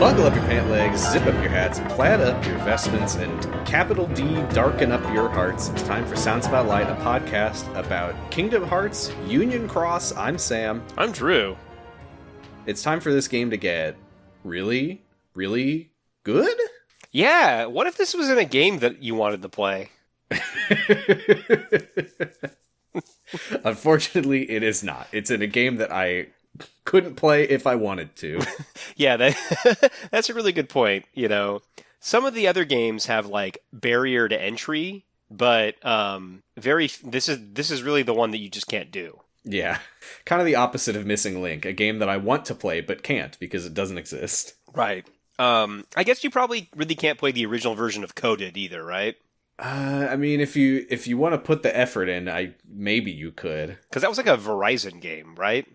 Buckle up your pant legs, zip up your hats, plaid up your vestments, and capital D, darken up your hearts. It's time for Sounds About Light, a podcast about Kingdom Hearts, Union Cross. I'm Sam. I'm Drew. It's time for this game to get really, really good? Yeah, what if this was in a game that you wanted to play? Unfortunately, it is not. It's in a game that I couldn't play if I wanted to. Yeah, that's a really good point. You know, some of the other games have like barrier to entry, but this is really the one that you just can't do. Yeah, kind of the opposite of Missing Link, a game that I want to play but can't because it doesn't exist. Right. I guess you probably really can't play the original version of Coded either, right? I mean, if you want to put the effort in, maybe you could. Because that was like a Verizon game, right?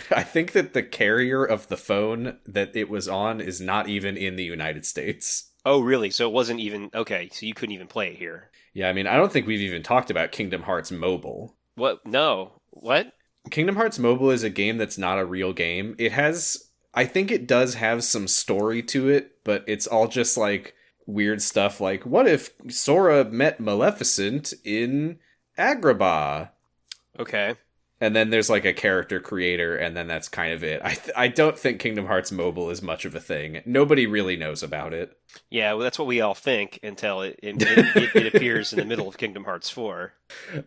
I think that the carrier of the phone that it was on is not even in the United States. Oh, really? So it wasn't even... Okay, so you couldn't even play it here. Yeah, I mean, I don't think we've even talked about Kingdom Hearts Mobile. What? No. What? Kingdom Hearts Mobile is a game that's not a real game. It has... I think it does have some story to it, but it's all just like weird stuff like, what if Sora met Maleficent in Agrabah? Okay. And then there's like a character creator, and then that's kind of it. I don't think Kingdom Hearts Mobile is much of a thing. Nobody really knows about it. Yeah, well, that's what we all think until it appears in the middle of Kingdom Hearts 4.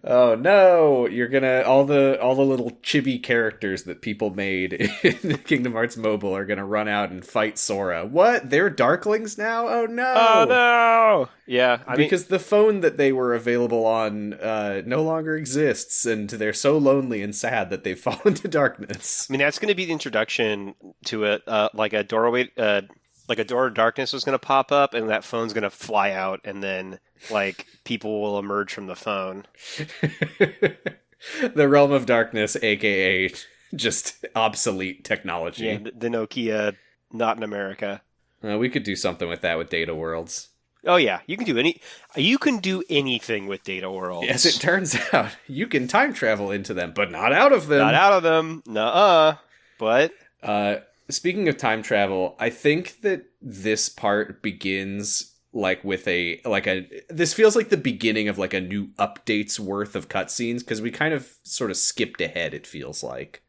Oh no! You're gonna all the little chibi characters that people made in Kingdom Hearts Mobile are gonna run out and fight Sora. What? They're Darklings now? Oh no! Oh no! Yeah, because the phone that they were available on no longer exists, and they're so lonely and sad that they've fallen to darkness. I mean, that's going to be the introduction to it, like a doorway. Like a door of darkness was going to pop up, and that phone's going to fly out, and then like people will emerge from the phone. The realm of darkness, aka just obsolete technology. Yeah, the Nokia, not in America. We could do something with that with Data Worlds. Oh yeah, you can do anything with Data Worlds. Yes, it turns out you can time travel into them, but not out of them. Not out of them. Nuh-uh. But speaking of time travel, I think that this part begins like with this feels like the beginning of like a new update's worth of cutscenes, because we kind of sort of skipped ahead, it feels like.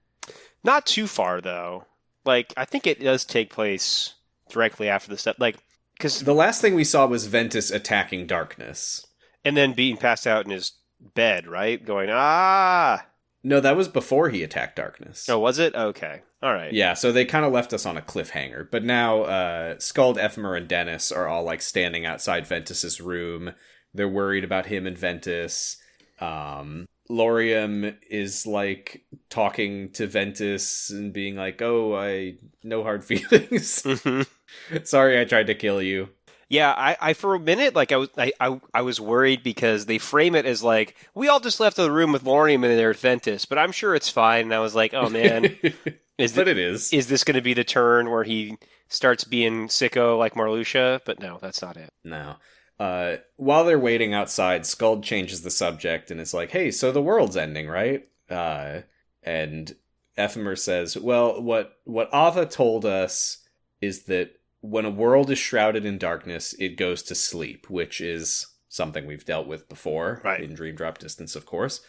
Not too far though. Like, I think it does take place directly after the step. Like, because the last thing we saw was Ventus attacking darkness. And then being passed out in his bed, right? Going, ah! No, that was before he attacked darkness. Oh, was it? Okay. All right. Yeah, so they kind of left us on a cliffhanger. But now Skald, Ephemer, and Dennis are all like standing outside Ventus's room. They're worried about him and Ventus. Laurium is like talking to Ventus and being like, "Oh, no hard feelings. Sorry, I tried to kill you." Yeah, I for a minute, like I was worried because they frame it as like, we all just left the room with Laurium in there with Ventus, but I'm sure it's fine. And I was like, oh man, is this going to be the turn where he starts being sicko like Marluxia? But no, that's not it. No. While they're waiting outside, Skuld changes the subject and is like, hey, so the world's ending, right? And Ephemer says, well, what Ava told us is that when a world is shrouded in darkness, it goes to sleep, which is something we've dealt with before, right, in Dream Drop Distance, of course.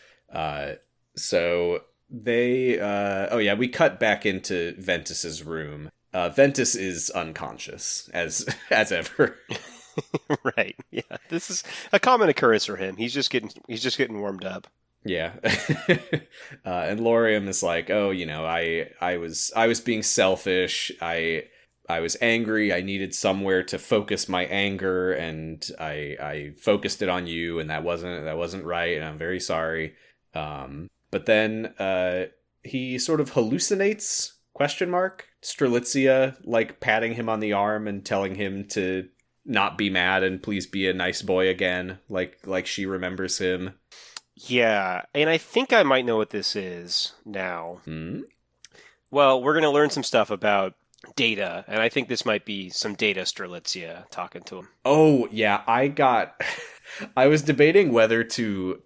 So they, we cut back into Ventus's room. Ventus is unconscious, as ever. Right. Yeah. This is a common occurrence for him. He's just getting warmed up. Yeah. And Laurium is like, oh, you know, I was being selfish. I was angry. I needed somewhere to focus my anger, and I focused it on you, and that wasn't right, and I'm very sorry. But then he sort of hallucinates, ? Strelitzia, like, patting him on the arm and telling him to not be mad and please be a nice boy again, like she remembers him. Yeah, and I think I might know what this is now. Well, we're going to learn some stuff about Data, and I think this might be some Data Strelitzia talking to him. Oh, yeah, I was debating whether to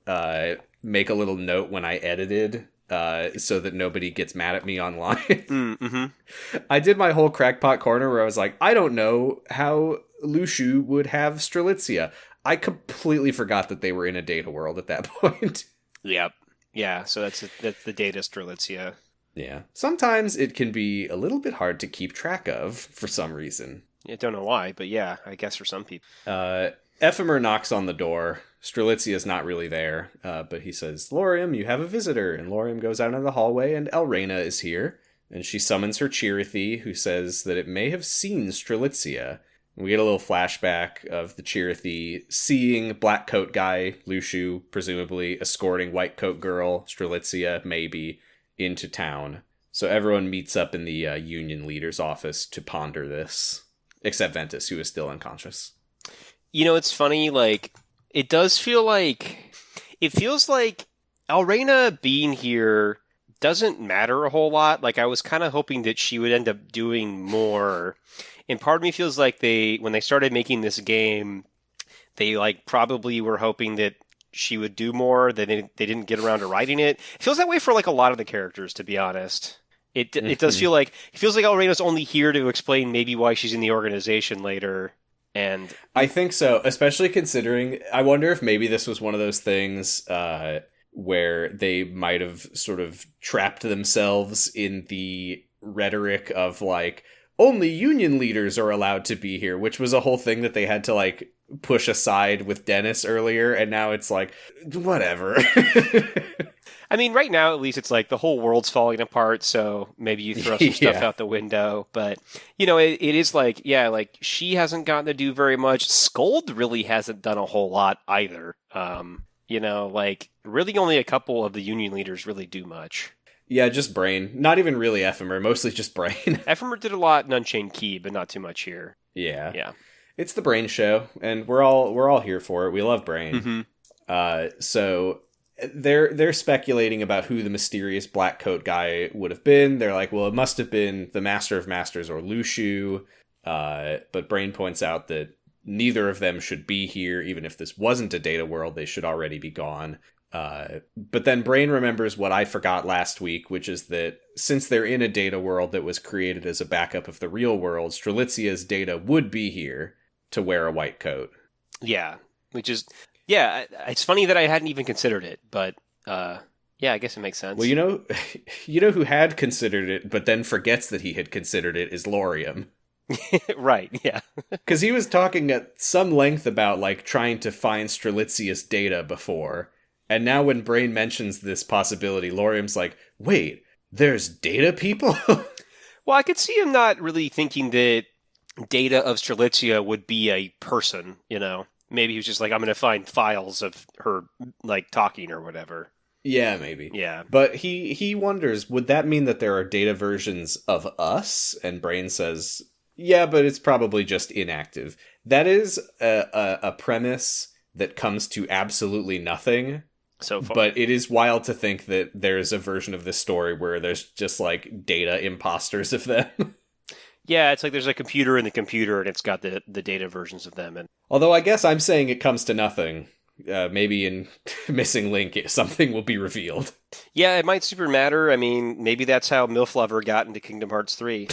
make a little note when I edited so that nobody gets mad at me online. Mm-hmm. I did my whole crackpot corner where I was like, I don't know how Lushu would have Strelitzia. I completely forgot that they were in a data world at that point. Yep. Yeah, so that's the data Strelitzia. Yeah. Sometimes it can be a little bit hard to keep track of for some reason. I don't know why, but yeah, I guess for some people. Ephemer knocks on the door. Strelitzia is not really there, but he says, Lorium, you have a visitor. And Lorium goes out into the hallway, and Elrena is here. And she summons her Chirithy, who says that it may have seen Strelitzia. We get a little flashback of the Chirithy seeing black coat guy, Lushu, presumably, escorting white coat girl, Strelitzia, maybe, into town. So everyone meets up in the Union leader's office to ponder this. Except Ventus, who is still unconscious. You know, it's funny, like, it feels like Elrena being here doesn't matter a whole lot. Like, I was kind of hoping that she would end up doing more. And part of me feels like when they started making this game, they, like, probably were hoping that she would do more. They didn't get around to writing it. It feels that way for, like, a lot of the characters, to be honest. It does feel like Elrena's only here to explain maybe why she's in the organization later. And I think so, especially considering, I wonder if maybe this was one of those things where they might have sort of trapped themselves in the rhetoric of, like, only Union leaders are allowed to be here, which was a whole thing that they had to, like, push aside with Dennis earlier, and now it's like, whatever. I mean, right now, at least, it's like the whole world's falling apart, so maybe you throw some stuff out the window. But, you know, it is like, yeah, like, she hasn't gotten to do very much. Scold really hasn't done a whole lot either. You know, like, really only a couple of the Union leaders really do much. Yeah, just Brain. Not even really Ephemer, mostly just Brain. Ephemer did a lot in Unchained Key, but not too much here. Yeah. Yeah. It's the Brain show, and we're all here for it. We love Brain. Mm-hmm. So they're speculating about who the mysterious black coat guy would have been. They're like, well, it must have been the Master of Masters or Lushu. But Brain points out that neither of them should be here. Even if this wasn't a data world, they should already be gone. But then Brain remembers what I forgot last week, which is that since they're in a data world that was created as a backup of the real world, Strelitzia's data would be here to wear a white coat. Yeah, which is... Yeah, it's funny that I hadn't even considered it, but yeah, I guess it makes sense. Well, you know who had considered it, but then forgets that he had considered it is Lorium. Right, yeah. Because he was talking at some length about, like, trying to find Strelitzia's data before, and now when Brain mentions this possibility, Lorium's like, wait, there's data people? Well, I could see him not really thinking that data of Strelitzia would be a person, you know? Maybe he was just like, I'm going to find files of her, like, talking or whatever. Yeah, maybe. Yeah. But he wonders, would that mean that there are data versions of us? And Brain says, yeah, but it's probably just inactive. That is a premise that comes to absolutely nothing. So far. But it is wild to think that there's a version of this story where there's just, like, data imposters of them. Yeah, it's like there's a computer in the computer, and it's got the data versions of them. And although I guess I'm saying it comes to nothing. Maybe in Missing Link, something will be revealed. Yeah, it might super matter. I mean, maybe that's how MILF Lover got into Kingdom Hearts 3.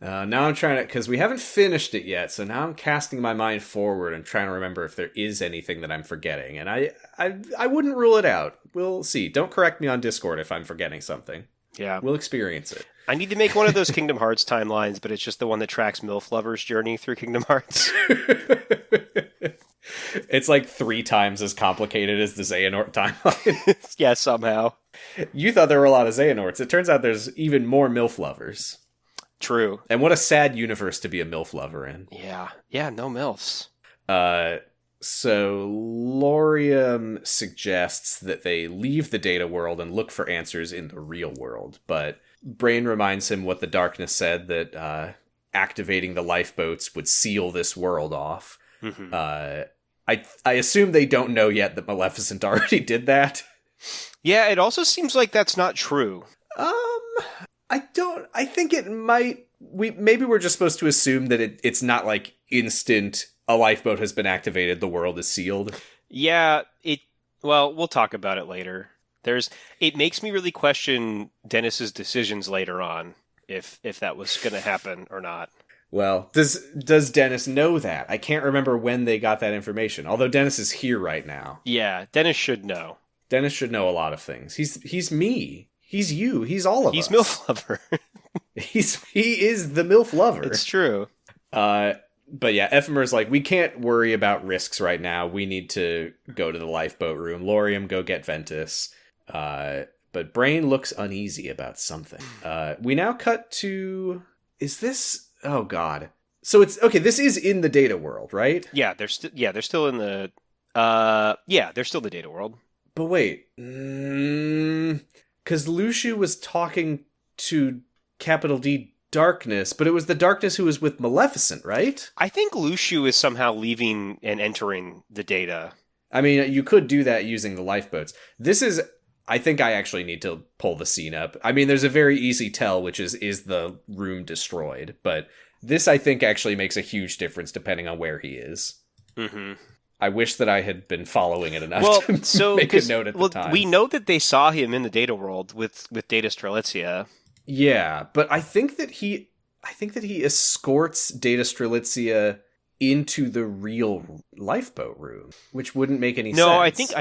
Now I'm trying to... Because we haven't finished it yet, so now I'm casting my mind forward and trying to remember if there is anything that I'm forgetting. And I wouldn't rule it out. We'll see. Don't correct me on Discord if I'm forgetting something. Yeah. We'll experience it. I need to make one of those Kingdom Hearts timelines, but it's just the one that tracks MILF Lover's journey through Kingdom Hearts. It's like 3 times as complicated as the Xehanort timeline. Yeah, somehow. You thought there were a lot of Xehanorts. It turns out there's even more MILF lovers. True. And what a sad universe to be a MILF lover in. Yeah. Yeah, no MILFs. So Lorium suggests that they leave the data world and look for answers in the real world. But Brain reminds him what the darkness said, that activating the lifeboats would seal this world off. Mm-hmm. I assume they don't know yet that Maleficent already did that. Yeah, it also seems like that's not true. I think it might... Maybe we're just supposed to assume that it's not like instant... A lifeboat has been activated, the world is sealed. Yeah, well, we'll talk about it later. It makes me really question Dennis's decisions later on, if that was going to happen or not. Well, does Dennis know that? I can't remember when they got that information. Although Dennis is here right now. Yeah, Dennis should know. Dennis should know a lot of things. He's me. He's you. He's all of us. He's MILF lover. He is the MILF lover. It's true. But yeah, Ephemer's like, we can't worry about risks right now. We need to go to the lifeboat room. Laurium, go get Ventus. But Brain looks uneasy about something. We now cut to... Is this... Oh, God. So it's... Okay, this is in the data world, right? Yeah, they're still in the... they're still the data world. But wait. Because Luciu was talking to capital D Darkness, but it was the Darkness who was with Maleficent, right? I think Luciu is somehow leaving and entering the data. I mean, you could do that using the lifeboats. This is... I think I actually need to pull the scene up. I mean, there's a very easy tell, which is the room destroyed? But this, I think, actually makes a huge difference depending on where he is. Mm-hmm. I wish that I had been following it enough to make a note at the time. We know that they saw him in the data world with Data Strelitzia. Yeah, but I think that he escorts Data Strelitzia into the real lifeboat room, which wouldn't make any sense. No, I think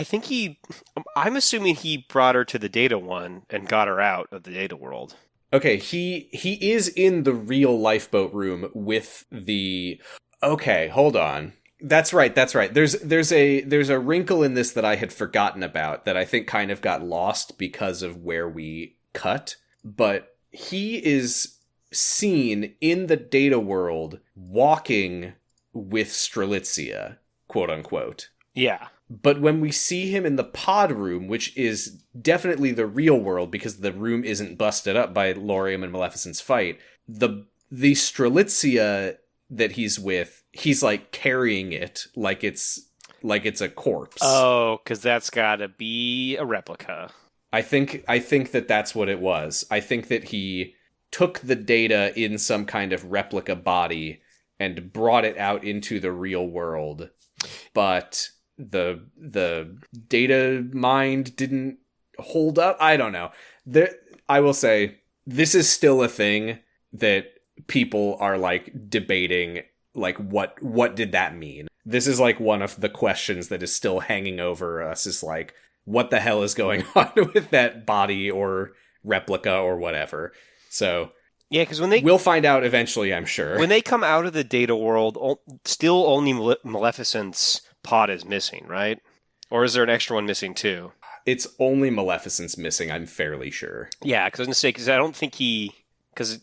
I'm assuming he brought her to the data one and got her out of the data world. Okay, he is in the real lifeboat room with the... Okay, hold on. That's right. There's a wrinkle in this that I had forgotten about that I think kind of got lost because of where we cut. But he is seen in the data world walking with Strelitzia, quote unquote. Yeah. But when we see him in the pod room, which is definitely the real world because the room isn't busted up by Laurium and Maleficent's fight, the Strelitzia that he's with, he's like carrying it like it's a corpse. Oh, because that's got to be a replica. I think that's what it was. I think that he took the data in some kind of replica body and brought it out into the real world, but the data mind didn't hold up. I don't know. I will say this is still a thing that people are like debating. Like, what did that mean? This is like one of the questions that is still hanging over us. Is like, what the hell is going on with that body or replica or whatever? So. Yeah, because we'll find out eventually, I'm sure. When they come out of the data world, still only Maleficent's pod is missing, right? Or is there an extra one missing too? It's only Maleficent's missing, I'm fairly sure. Yeah, because I was going to say, because I don't think because,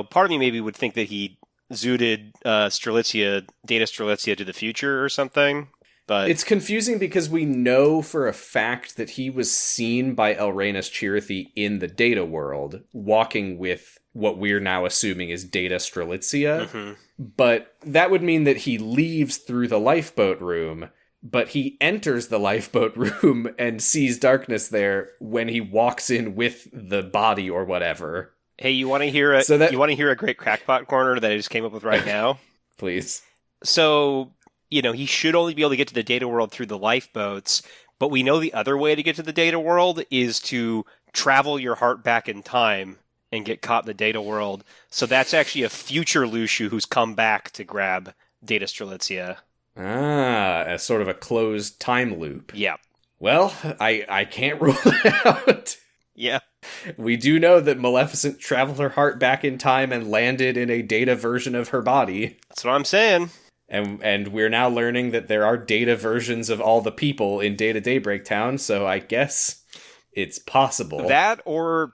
part of me maybe would think that he zooted Data Strelitzia to the future or something. But it's confusing because we know for a fact that he was seen by Elrena's Chirithy in the data world, walking with what we're now assuming is Data Strelitzia. Mm-hmm. But that would mean that he leaves through the lifeboat room, but he enters the lifeboat room and sees Darkness there when he walks in with the body or whatever. Hey, you want to hear a great crackpot corner that I just came up with right now? Please. So, he should only be able to get to the data world through the lifeboats, but we know the other way to get to the data world is to travel your heart back in time and get caught in the data world. So that's actually a future Luciu who's come back to grab Data Strelitzia. Ah, as sort of a closed time loop. Yeah. Well, I can't rule it out. Yeah. We do know that Maleficent traveled her heart back in time and landed in a data version of her body. That's what I'm saying. And we're now learning that there are data versions of all the people in Data Daybreak Town, so I guess it's possible. That or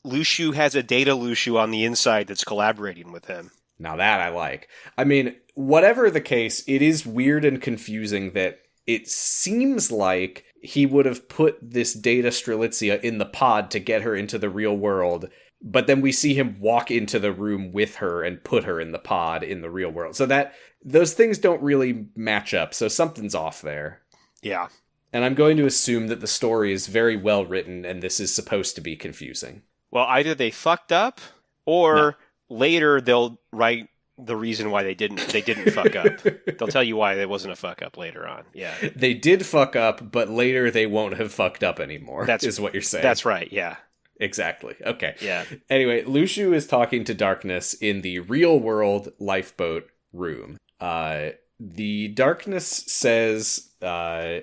Luciu has a data Luciu on the inside that's collaborating with him. Now that I like. I mean, whatever the case, it is weird and confusing that it seems like he would have put this Data Strelitzia in the pod to get her into the real world, but then we see him walk into the room with her and put her in the pod in the real world. So that those things don't really match up, so something's off there. Yeah. And I'm going to assume that the story is very well written and this is supposed to be confusing. Well, either they fucked up or later they'll write the reason why they didn't fuck up. They'll tell you why it wasn't a fuck up later on. Yeah. They did fuck up, but later they won't have fucked up anymore. Is what you're saying. That's right, yeah. Exactly. Okay. Yeah. Anyway, Lushu is talking to Darkness in the real world lifeboat room. The Darkness says, because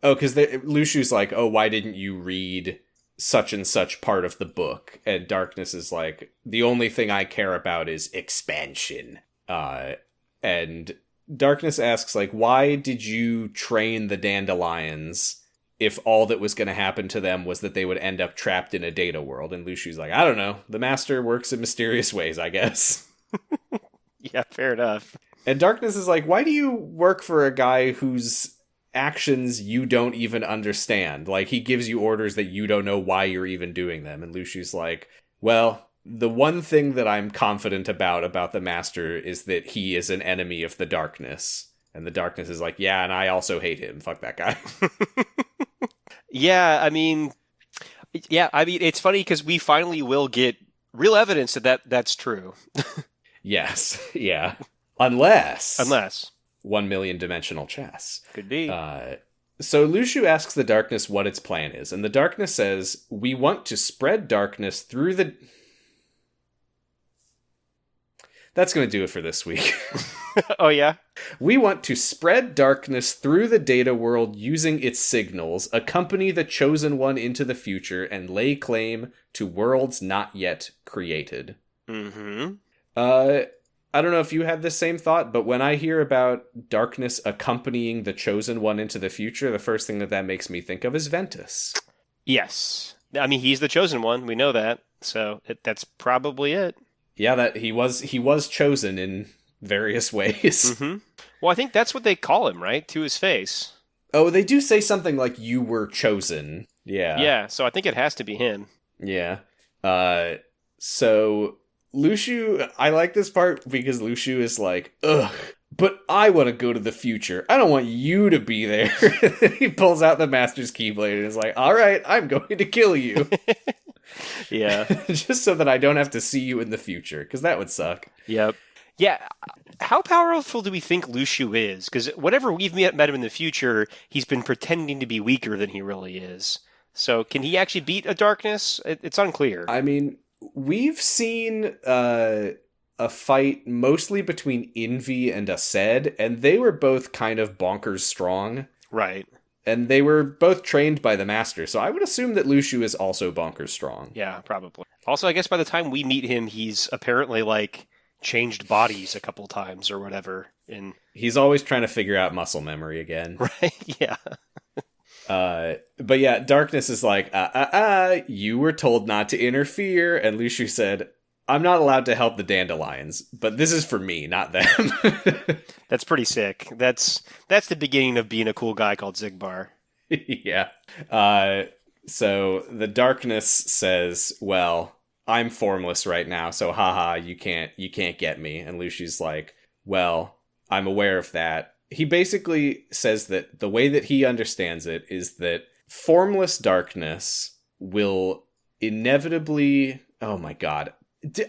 Lushu's like, oh, why didn't you read such and such part of the book? And Darkness is like, the only thing I care about is expansion. And Darkness asks, like, why did you train the dandelions if all that was going to happen to them was that they would end up trapped in a data world? And Lushu's like, I don't know. The master works in mysterious ways, I guess. Yeah, fair enough. And Darkness is like, why do you work for a guy whose actions you don't even understand? Like, he gives you orders that you don't know why you're even doing them. And Lushu's like, well, the one thing that I'm confident about the master is that he is an enemy of the Darkness. And the Darkness is like, yeah, and I also hate him. Fuck that guy. Yeah, I mean, it's funny because we finally will get real evidence that's true. Yes, yeah. Unless 1 million dimensional chess. Could be. So Lushu asks the Darkness what its plan is, and the Darkness says, we want to spread darkness through the... That's going to do it for this week. Oh, yeah? We want to spread darkness through the data world using its signals, accompany the Chosen One into the future, and lay claim to worlds not yet created. Mm-hmm. I don't know if you had the same thought, but when I hear about darkness accompanying the Chosen One into the future, the first thing that makes me think of is Ventus. Yes. I mean, he's the Chosen One. We know that. So that's probably it. Yeah, that he was chosen in various ways. Mm-hmm. Well, I think that's what they call him, right? To his face. Oh, they do say something like, you were chosen. Yeah. Yeah, so I think it has to be him. Yeah. So Lushu, I like this part because Lushu is like, ugh, but I want to go to the future. I don't want you to be there. He pulls out the Master's Keyblade and is like, all right, I'm going to kill you. Yeah. Just so that I don't have to see you in the future, because that would suck. Yep. Yeah. How powerful do we think Lushu is? Because whenever we've met him in the future, he's been pretending to be weaker than he really is. So can he actually beat a Darkness? It's unclear. I mean, we've seen a fight mostly between Envy and Aced, and they were both kind of bonkers strong. Right. And they were both trained by the Master, so I would assume that Lushu is also bonkers strong. Yeah, probably. Also, I guess by the time we meet him, he's apparently, like, changed bodies a couple times or whatever. He's always trying to figure out muscle memory again. Right, yeah. But yeah, Darkness is like, you were told not to interfere, and Lushu said, I'm not allowed to help the dandelions, but this is for me, not them. That's pretty sick. That's the beginning of being a cool guy called Zigbar. Yeah. So the Darkness says, well, I'm formless right now, so haha, you can't get me. And Lushu's like, well, I'm aware of that. He basically says that the way that he understands it is that formless darkness will inevitably... Oh my god.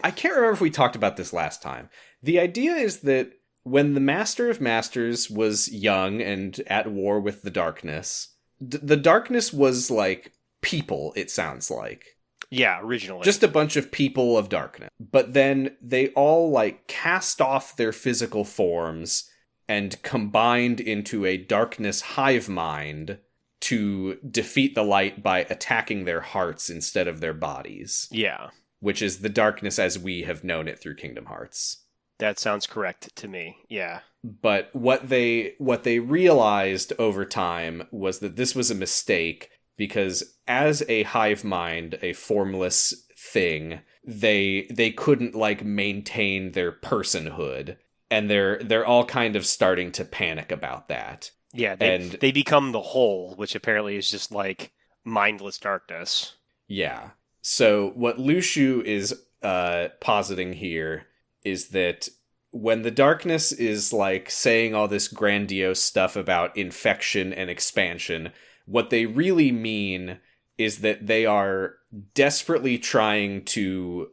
I can't remember if we talked about this last time. The idea is that when the Master of Masters was young and at war with the Darkness, the Darkness was like people, it sounds like. Yeah, originally. Just a bunch of people of darkness. But then they all like cast off their physical forms and combined into a darkness hive mind to defeat the light by attacking their hearts instead of their bodies. Yeah. Which is the darkness as we have known it through Kingdom Hearts. That sounds correct to me, yeah. But what they realized over time was that this was a mistake, because as a hive mind, a formless thing, they couldn't like maintain their personhood, and they're all kind of starting to panic about that. Yeah, they become the whole, which apparently is just like mindless darkness. Yeah. So what Lushu is positing here is that when the darkness is like saying all this grandiose stuff about infection and expansion, what they really mean is that they are desperately trying to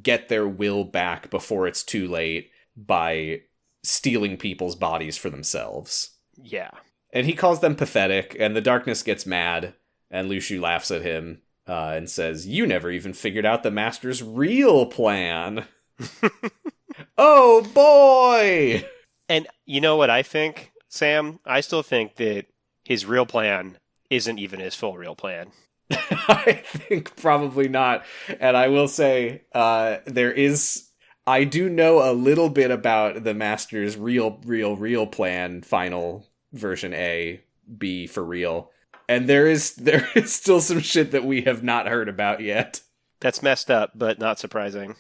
get their will back before it's too late, by stealing people's bodies for themselves. Yeah. And he calls them pathetic, and the darkness gets mad, and Lushu laughs at him and says, "You never even figured out the Master's real plan." Oh, boy! And you know what I think, Sam? I still think that his real plan isn't even his full real plan. I think probably not. And I will say, I do know a little bit about the Master's real plan, final version A, B for real. And there is still some shit that we have not heard about yet. That's messed up, but not surprising.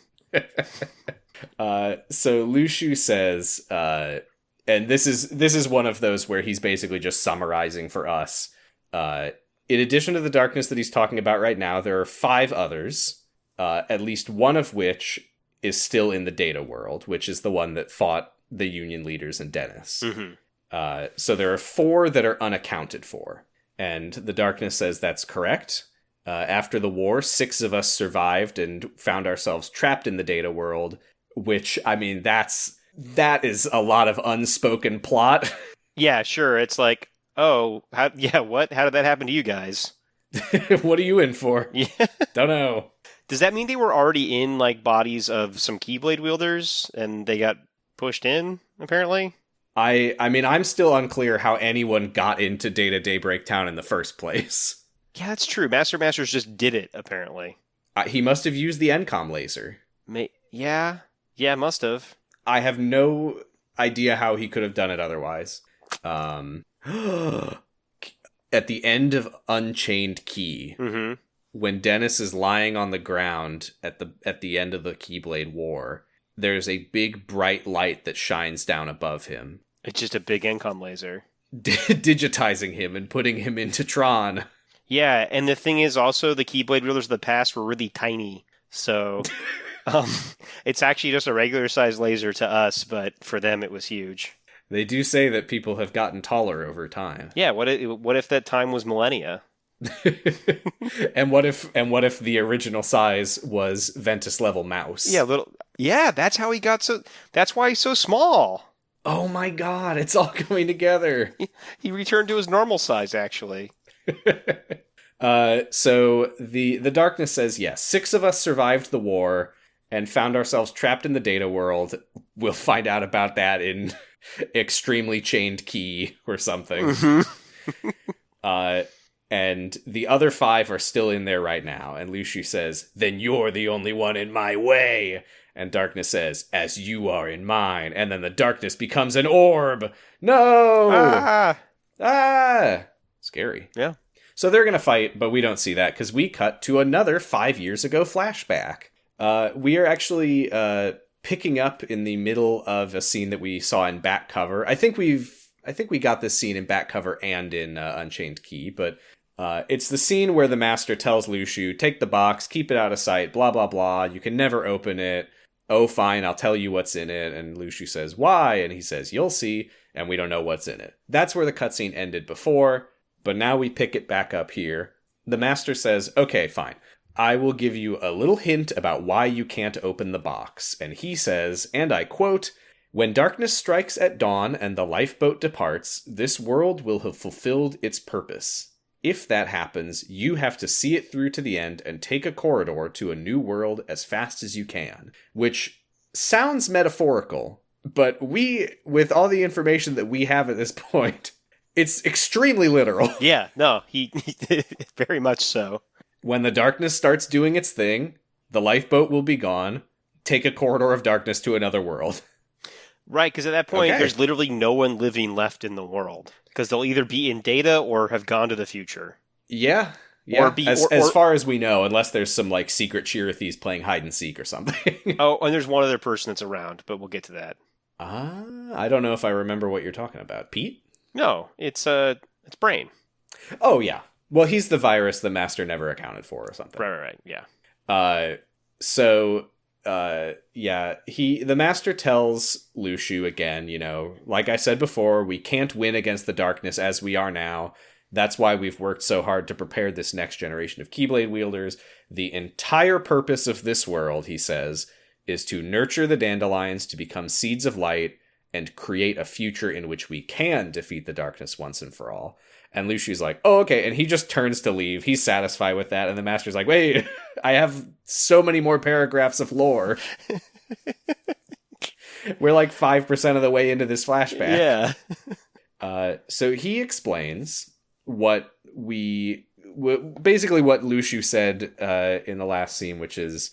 So Lushu says, and this is one of those where he's basically just summarizing for us. In addition to the darkness that he's talking about right now, there are 5 others, at least one of which is still in the data world, which is the one that fought the Union leaders and Dennis. Mm-hmm. So there are 4 that are unaccounted for. And the darkness says that's correct. After the war, 6 of us survived and found ourselves trapped in the data world, which, I mean, that is a lot of unspoken plot. Yeah, sure. It's like, what? How did that happen to you guys? What are you in for? Yeah. Don't know. Does that mean they were already in, like, bodies of some Keyblade wielders, and they got pushed in, apparently? I mean, I'm still unclear how anyone got into Data Daybreak Town in the first place. Yeah, that's true. Masters just did it, apparently. He must have used the Encom laser. Yeah, must have. I have no idea how he could have done it otherwise. At the end of Unchained Key, mm-hmm. when Dennis is lying on the ground at the end of the Keyblade War, there's a big bright light that shines down above him. It's just a big Encom laser. Digitizing him and putting him into Tron. Yeah, and the thing is also the Keyblade wielders of the past were really tiny. So it's actually just a regular sized laser to us, but for them it was huge. They do say that people have gotten taller over time. Yeah, what if that time was millennia? And what if the original size was Ventus level mouse? Yeah, that's how he got that's why he's so small. Oh my god, it's all coming together. He returned to his normal size, actually. So the darkness says, yes, 6 of us survived the war and found ourselves trapped in the data world. We'll find out about that in Extremely Chained Key or something. Mm-hmm. And the other 5 are still in there right now. And Lushu says, then you're the only one in my way. And darkness says, as you are in mine. And then the darkness becomes an orb. No! Ah! Scary. Yeah. So they're going to fight, but we don't see that because we cut to another 5 years ago flashback. We are actually picking up in the middle of a scene that we saw in back cover. I think we got this scene in back cover and in Unchained Key, but it's the scene where the Master tells Lushu, take the box, keep it out of sight, blah, blah, blah. You can never open it. Oh, fine, I'll tell you what's in it. And Lushu says, why? And he says, you'll see. And we don't know what's in it. That's where the cutscene ended before, but now we pick it back up here. The Master says, okay, fine. I will give you a little hint about why you can't open the box. And he says, and I quote, when darkness strikes at dawn and the lifeboat departs, this world will have fulfilled its purpose. If that happens, you have to see it through to the end and take a corridor to a new world as fast as you can. Which sounds metaphorical, but with all the information that we have at this point, it's extremely literal. Yeah, no, he very much so. When the darkness starts doing its thing, the lifeboat will be gone. Take a corridor of darkness to another world. Right, because at that point, There's literally no one living left in the world. Because they'll either be in data or have gone to the future. Yeah. As far as we know, unless there's some like secret Chirithes playing hide and seek or something. Oh, and there's one other person that's around, but we'll get to that. I don't know if I remember what you're talking about. Pete? No, it's Brain. Oh, yeah. Well, he's the virus the Master never accounted for or something. Right, yeah. The Master tells Lushu again, like I said before, we can't win against the darkness as we are now. That's why we've worked so hard to prepare this next generation of Keyblade wielders. The entire purpose of this world, he says, is to nurture the dandelions to become seeds of light and create a future in which we can defeat the darkness once and for all. And Luciu's like, oh, okay. And he just turns to leave. He's satisfied with that. And the master's like, wait, I have so many more paragraphs of lore. We're like 5% of the way into this flashback. Yeah. So he explains basically what Luciu said in the last scene, which is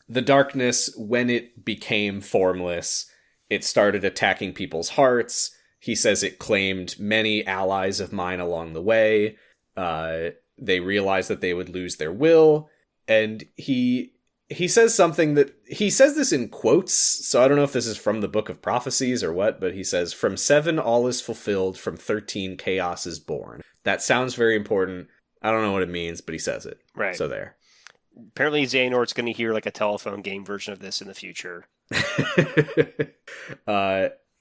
the darkness, when it became formless, it started attacking people's hearts. He says it claimed many allies of mine along the way. They realized that they would lose their will. And he says something that... He says this in quotes, so I don't know if this is from the Book of Prophecies or what, but he says, from 7 all is fulfilled, from 13 chaos is born. That sounds very important. I don't know what it means, but he says it. Right. So there. Apparently Xehanort's going to hear like a telephone game version of this in the future.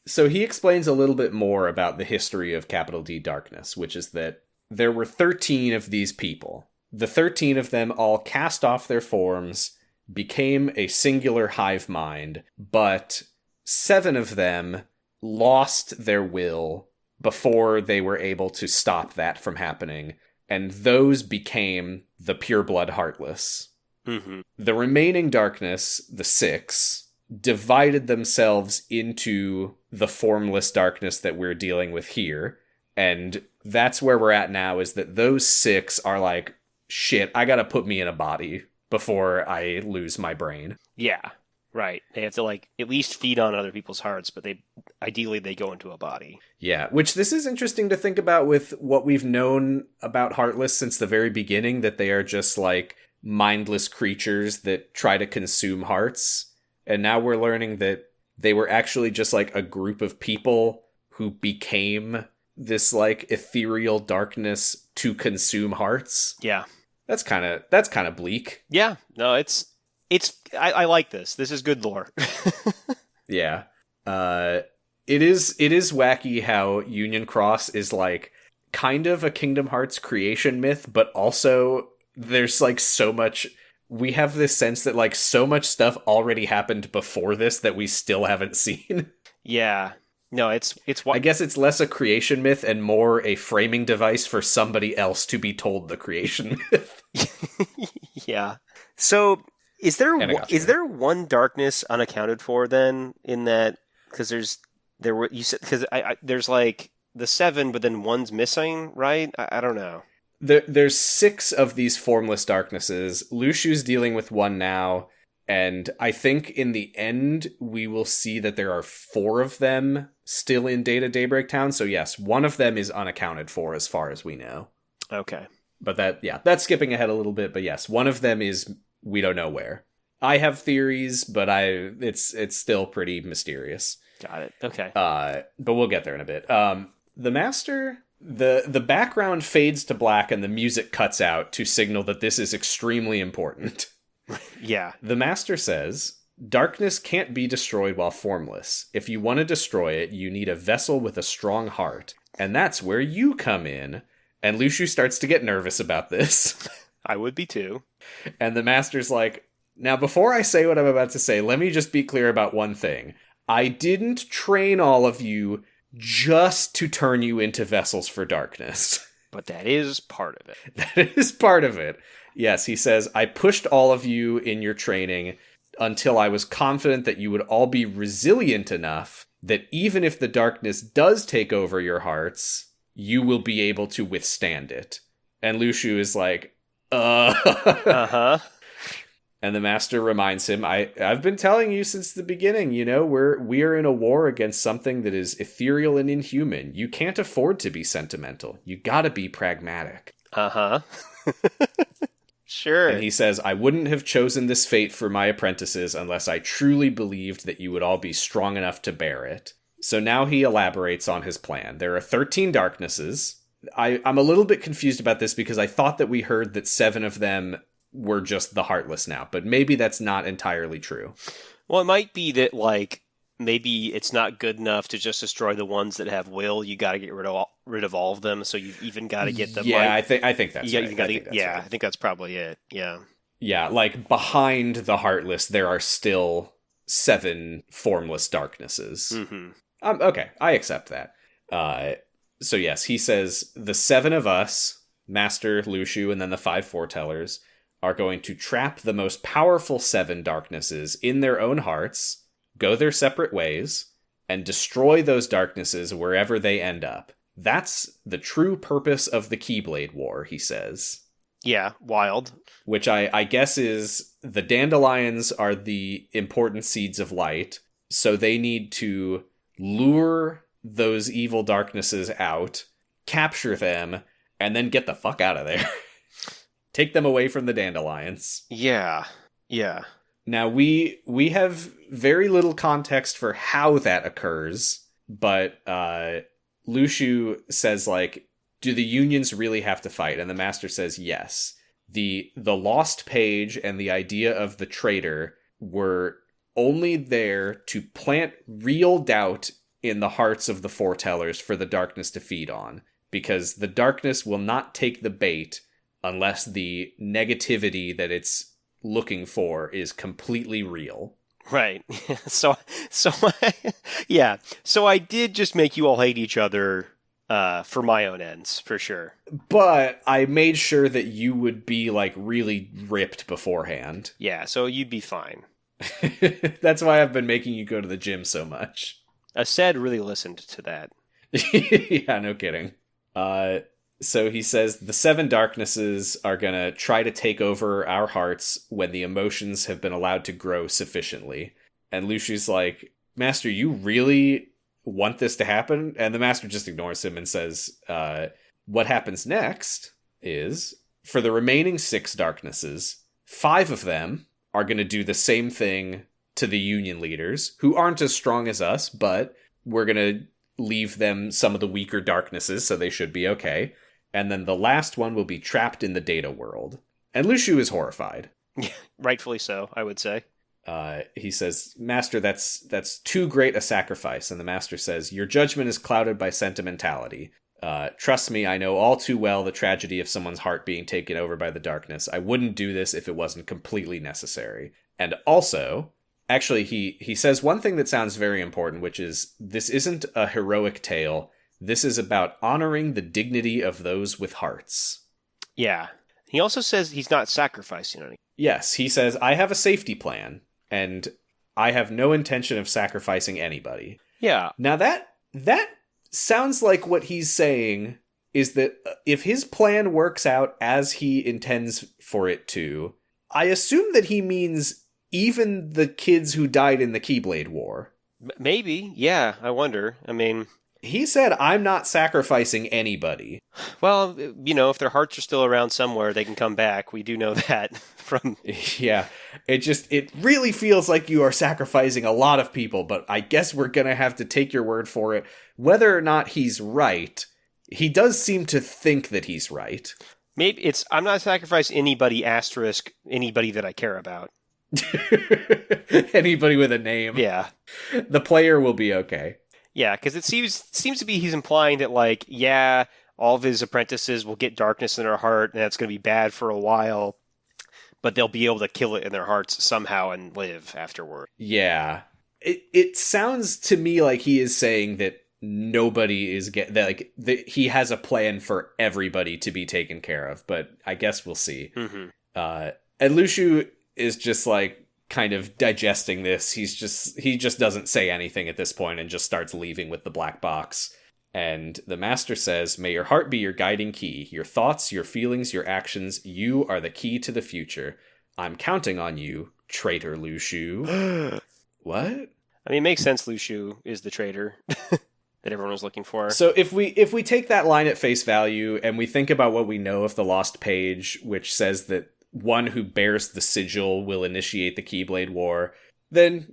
So he explains a little bit more about the history of capital D darkness, which is that there were 13 of these people. The 13 of them all cast off their forms, became a singular hive mind, but 7 of them lost their will before they were able to stop that from happening, and those became the pureblood heartless. Mm-hmm. The remaining darkness, the 6, divided themselves into the formless darkness that we're dealing with here, and that's where we're at now, is that those 6 are like, shit, I gotta put me in a body before I lose my brain. Yeah, right. They have to like at least feed on other people's hearts, but ideally they go into a body. Yeah, which this is interesting to think about with what we've known about Heartless since the very beginning, that they are just like mindless creatures that try to consume hearts. And now we're learning that they were actually just like a group of people who became this like ethereal darkness to consume hearts. Yeah. That's kind of bleak. Yeah. No, I like this. This is good lore. Yeah. It is wacky how Union Cross is like kind of a Kingdom Hearts creation myth, but also there's like so much... We have this sense that like so much stuff already happened before this that we still haven't seen. Yeah. No, it's I guess it's less a creation myth and more a framing device for somebody else to be told the creation myth. Yeah. So is there one darkness unaccounted for then in that? Because there's like the 7, but then one's missing, right? I don't know. There's 6 of these formless darknesses. Luciu's dealing with one now, and I think in the end we will see that there are 4 of them still in Daybreak Town. So yes, one of them is unaccounted for as far as we know. Okay. But that's skipping ahead a little bit, but yes, one of them is we don't know where. I have theories, but it's still pretty mysterious. Got it. Okay. But we'll get there in a bit. The Master... The background fades to black and the music cuts out to signal that this is extremely important. Yeah. The Master says, darkness can't be destroyed while formless. If you want to destroy it, you need a vessel with a strong heart. And that's where you come in. And Luciu starts to get nervous about this. I would be too. And the Master's like, now before I say what I'm about to say, let me just be clear about one thing. I didn't train all of you just to turn you into vessels for darkness. But that is part of it. That is part of it. Yes, he says, I pushed all of you in your training until I was confident that you would all be resilient enough that even if the darkness does take over your hearts, you will be able to withstand it. And Luciu is like, Uh-huh. And the Master reminds him, I've been telling you since the beginning, we are in a war against something that is ethereal and inhuman. You can't afford to be sentimental. You gotta be pragmatic. Uh-huh. Sure. And he says, I wouldn't have chosen this fate for my apprentices unless I truly believed that you would all be strong enough to bear it. So now he elaborates on his plan. There are 13 darknesses. I'm a little bit confused about this because I thought that we heard that 7 of them were just the Heartless now, but maybe that's not entirely true. Well, it might be that, like, maybe it's not good enough to just destroy the ones that have will. You got to get rid of all of them, so you've even got to get them. Yeah, I think that's right. I think that's probably it. Yeah. Yeah, like, behind the Heartless, there are still 7 formless darknesses. Mm-hmm. Okay, I accept that. So yes, he says the 7 of us, Master, Lushu, and then the 5 foretellers, are going to trap the most powerful 7 darknesses in their own hearts, go their separate ways, and destroy those darknesses wherever they end up. That's the true purpose of the Keyblade War, he says. Yeah, wild. Which I guess is the dandelions are the important seeds of light, so they need to lure those evil darknesses out, capture them, and then get the fuck out of there. Take them away from the dandelions. Yeah. Now, we have very little context for how that occurs, but Lushu says, like, do the unions really have to fight? And the Master says yes. The lost page and the idea of the traitor were only there to plant real doubt in the hearts of the foretellers for the darkness to feed on, because the darkness will not take the bait unless the negativity that it's looking for is completely real. Right. So yeah. So I did just make you all hate each other for my own ends, for sure. But I made sure that you would be, like, really ripped beforehand. Yeah, so you'd be fine. That's why I've been making you go to the gym so much. Aced really listened to that. Yeah, no kidding. So he says the 7 darknesses are going to try to take over our hearts when the emotions have been allowed to grow sufficiently. And Lushu's like, Master, you really want this to happen? And the Master just ignores him and says, what happens next is, for the remaining 6 darknesses, 5 of them are going to do the same thing to the Union leaders, who aren't as strong as us, but we're going to leave them some of the weaker darknesses, so they should be okay. And then the last one will be trapped in the data world. And Lushu is horrified. Rightfully so, I would say. He says, Master, that's too great a sacrifice. And the Master says, your judgment is clouded by sentimentality. Trust me, I know all too well the tragedy of someone's heart being taken over by the darkness. I wouldn't do this if it wasn't completely necessary. And also, actually, he says one thing that sounds very important, which is, this isn't a heroic tale. This is about honoring the dignity of those with hearts. Yeah. He also says he's not sacrificing anything. Yes, he says, I have a safety plan, and I have no intention of sacrificing anybody. Yeah. Now that sounds like what he's saying is that if his plan works out as he intends for it to, I assume that he means even the kids who died in the Keyblade War. Maybe. Yeah, I wonder. I mean, he said, I'm not sacrificing anybody. Well, if their hearts are still around somewhere, they can come back. We do know that from... Yeah, it really feels like you are sacrificing a lot of people, but I guess we're going to have to take your word for it. Whether or not he's right, he does seem to think that he's right. Maybe it's, I'm not sacrificing anybody, asterisk, anybody that I care about. Anybody with a name. Yeah. The player will be okay. Yeah, because it seems to be he's implying that, like, yeah, all of his apprentices will get darkness in their heart, and that's going to be bad for a while, but they'll be able to kill it in their hearts somehow and live afterward. Yeah. It sounds to me like he is saying that nobody is that he has a plan for everybody to be taken care of, but I guess we'll see. Mm-hmm. And Lushu is just, like, kind of digesting this. He just doesn't say anything at this point and just starts leaving with the black box. And the Master says, may your heart be your guiding key. Your thoughts, your feelings, your actions, you are the key to the future. I'm counting on you, traitor Lushu. What? I mean, it makes sense Lushu is the traitor that everyone was looking for. So if we take that line at face value and we think about what we know of the Lost Page, which says that one who bears the sigil will initiate the Keyblade War, then,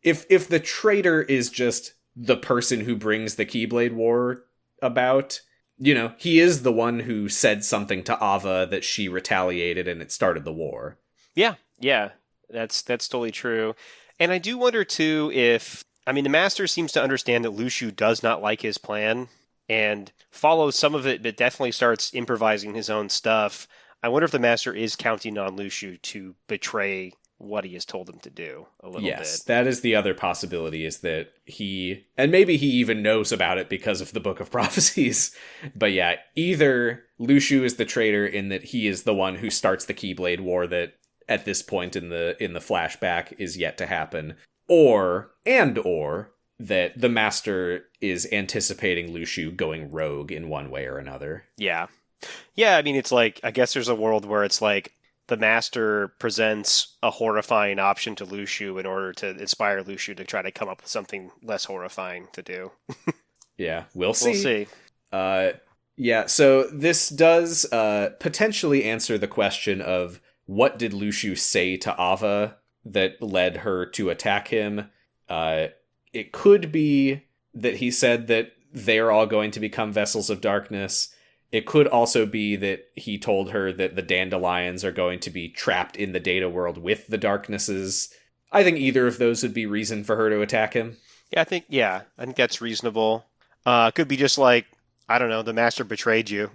if the traitor is just the person who brings the Keyblade War about, he is the one who said something to Ava that she retaliated and it started the war. Yeah, that's totally true. And I do wonder, too, the Master seems to understand that Lushu does not like his plan and follows some of it, but definitely starts improvising his own stuff. I wonder if the Master is counting on Lushu to betray what he has told him to do a little bit. Yes, that is the other possibility, is that and maybe he even knows about it because of the Book of Prophecies, but yeah, either Lu Shu is the traitor in that he is the one who starts the Keyblade War that at this point in the flashback is yet to happen, or that the Master is anticipating Lu Shu going rogue in one way or another. Yeah. Yeah, I mean, it's like, I guess there's a world where it's like, the Master presents a horrifying option to Lu Shu in order to inspire Lu Shu to try to come up with something less horrifying to do. Yeah, we'll see. We'll see. Yeah, so this does potentially answer the question of what did Lu Shu say to Ava that led her to attack him. It could be that he said that they're all going to become vessels of darkness. It could also be that he told her that the dandelions are going to be trapped in the data world with the darknesses. I think either of those would be reason for her to attack him. Yeah, I think that's reasonable. Could be just like, I don't know, the Master betrayed you.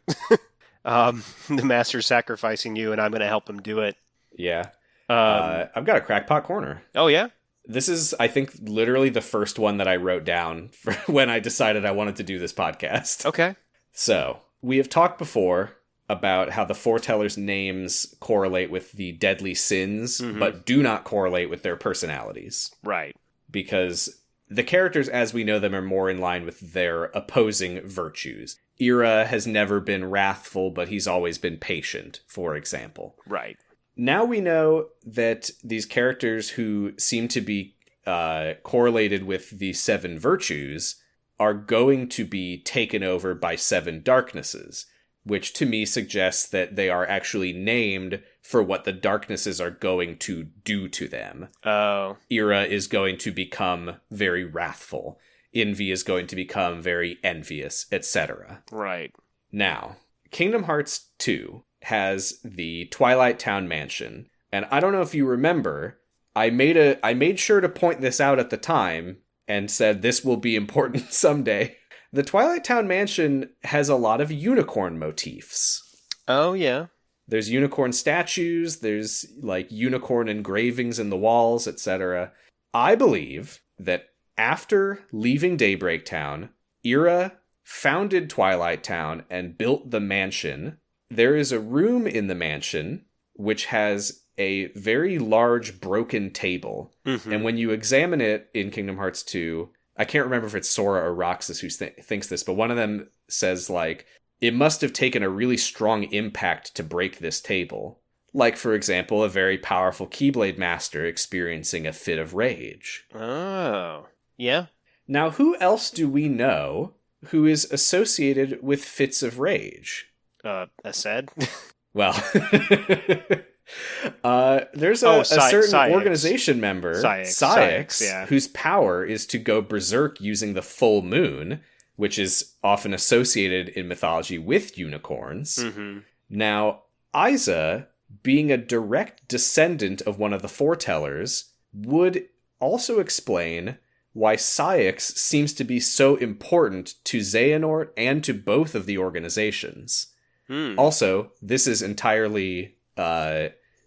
The Master's sacrificing you, and I'm going to help him do it. Yeah. I've got a crackpot corner. Oh, yeah? This is, I think, literally the first one that I wrote down for when I decided I wanted to do this podcast. Okay. So, we have talked before about how the foretellers' names correlate with the deadly sins, but do not correlate with their personalities. Right. Because the characters as we know them are more in line with their opposing virtues. Ira has never been wrathful, but he's always been patient, for example. Right. Now we know that these characters who seem to be correlated with the 7 virtues are going to be taken over by 7 darknesses, which to me suggests that they are actually named for what the darknesses are going to do to them. Oh. Ira is going to become very wrathful. Envy is going to become very envious, etc. Right. Now, Kingdom Hearts 2 has the Twilight Town Mansion, and I don't know if you remember, I made sure to point this out at the time and said this will be important someday. The Twilight Town Mansion has a lot of unicorn motifs. Oh, yeah. There's unicorn statues, there's like unicorn engravings in the walls, etc. I believe that after leaving Daybreak Town, Ira founded Twilight Town and built the mansion. There is a room in the mansion which has a very large broken table. And when you examine it in Kingdom Hearts 2, I can't remember if it's Sora or Roxas who thinks this, but one of them says, like, it must have taken a really strong impact to break this table. Like, for example, a very powerful Keyblade Master experiencing a fit of rage. Oh, yeah. Now, who else do we know who is associated with fits of rage? Aced? Well, there's a certain Syx. Organization member, Syx, yeah, whose power is to go berserk using the full moon, which is often associated in mythology with unicorns. Now, Isa, being a direct descendant of one of the foretellers, would also explain why Syx seems to be so important to Xehanort and to both of the organizations. Also, this is entirely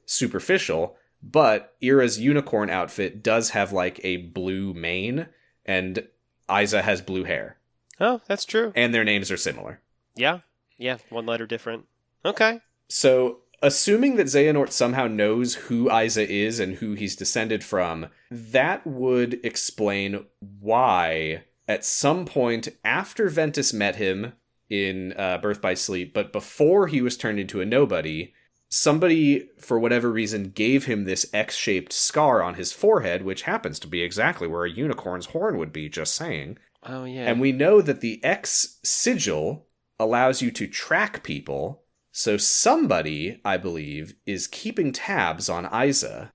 superficial, but Ira's unicorn outfit does have like a blue mane, and Isa has blue hair. Oh, that's true. And their names are similar. Yeah, one letter different. Okay. So, assuming that Xehanort somehow knows who Isa is and who he's descended from, that would explain why, at some point after Ventus met him in Birth by Sleep, but before he was turned into a nobody, somebody, for whatever reason, gave him this X-shaped scar on his forehead, which happens to be exactly where a unicorn's horn would be, just saying. Oh, yeah. And we know that the X sigil allows you to track people, so somebody, I believe, is keeping tabs on Isa.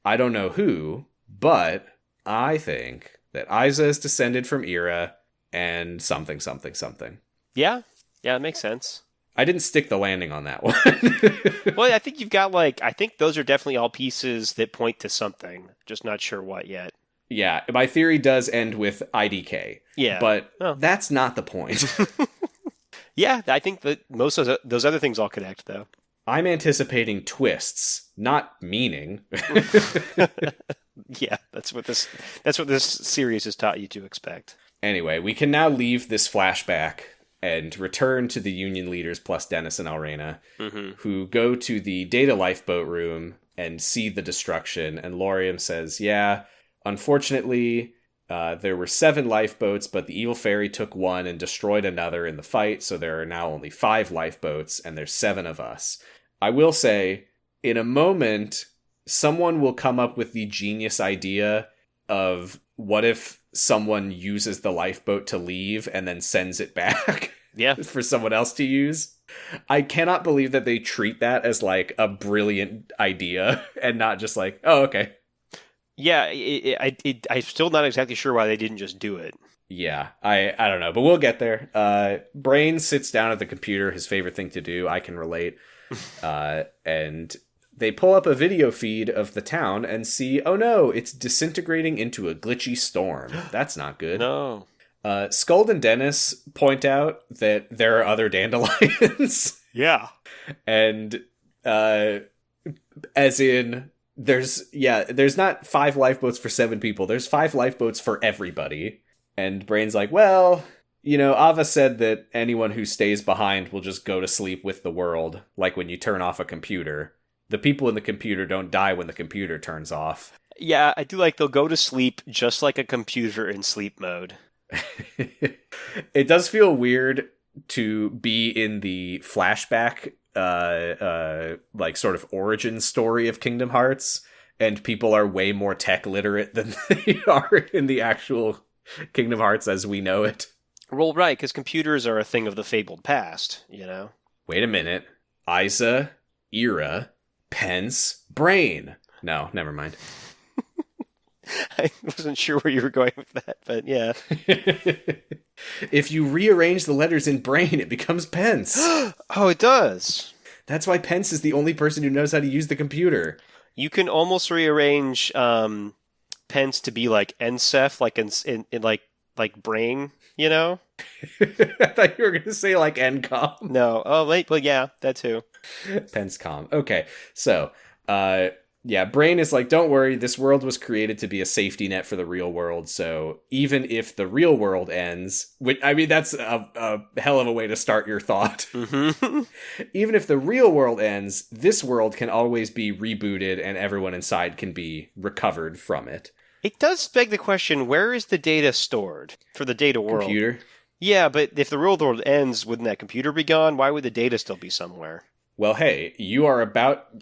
I don't know who, but I think that Isa is descended from Ira and something. Yeah, that makes sense. I didn't stick the landing on that one. Well, I think you've got I think those are definitely all pieces that point to something. Just not sure what yet. Yeah, my theory does end with IDK. Yeah. But that's not the point. Yeah, I think that most of those other things all connect, though. I'm anticipating twists, not meaning. Yeah, that's what this series has taught you to expect. Anyway, we can now leave this flashback and return to the Union leaders plus Dennis and Elrena, who go to the data lifeboat room and see the destruction. And Lorium says, yeah, unfortunately, there were 7 lifeboats, but the evil fairy took one and destroyed another in the fight, so there are now only 5 lifeboats, and there's 7 of us. I will say, in a moment, someone will come up with the genius idea of what if someone uses the lifeboat to leave and then sends it back for someone else to use. I cannot believe that they treat that as like a brilliant idea and not just like, oh, okay. Yeah, I'm still not exactly sure why they didn't just do it. Yeah, I don't know, but we'll get there. Brain sits down at the computer, his favorite thing to do. I can relate. And they pull up a video feed of the town and see, oh no, it's disintegrating into a glitchy storm. That's not good. No. Skuld and Dennis point out that there are other dandelions. Yeah. And as in, there's not 5 lifeboats for 7 people. There's 5 lifeboats for everybody. And Brain's like, well, you know, Ava said that anyone who stays behind will just go to sleep with the world, like when you turn off a computer. The people in the computer don't die when the computer turns off. Yeah, I do like they'll go to sleep just like a computer in sleep mode. It does feel weird to be in the flashback, like sort of origin story of Kingdom Hearts, and people are way more tech literate than they are in the actual Kingdom Hearts as we know it. Well, right, because computers are a thing of the fabled past, you know? Wait a minute. Isa, Ira, Pence, Brain. No, never mind. I wasn't sure where you were going with that, but yeah. If you rearrange the letters in Brain, it becomes Pence. Oh, it does. That's why Pence is the only person who knows how to use the computer. You can almost rearrange Pence to be like Ensef, like in like Brain, you know? I thought you were going to say like Encom. No. Oh, wait. Well, yeah, that too. Penscom. Okay. So, yeah, Brain is like, don't worry, this world was created to be a safety net for the real world, so even if the real world ends, which, I mean, that's a hell of a way to start your thought. Mm-hmm. Even if the real world ends, this world can always be rebooted and everyone inside can be recovered from it. It does beg the question, where is the data stored for the data world? Computer? Yeah, but if the real world ends, wouldn't that computer be gone? Why would the data still be somewhere? Well, hey,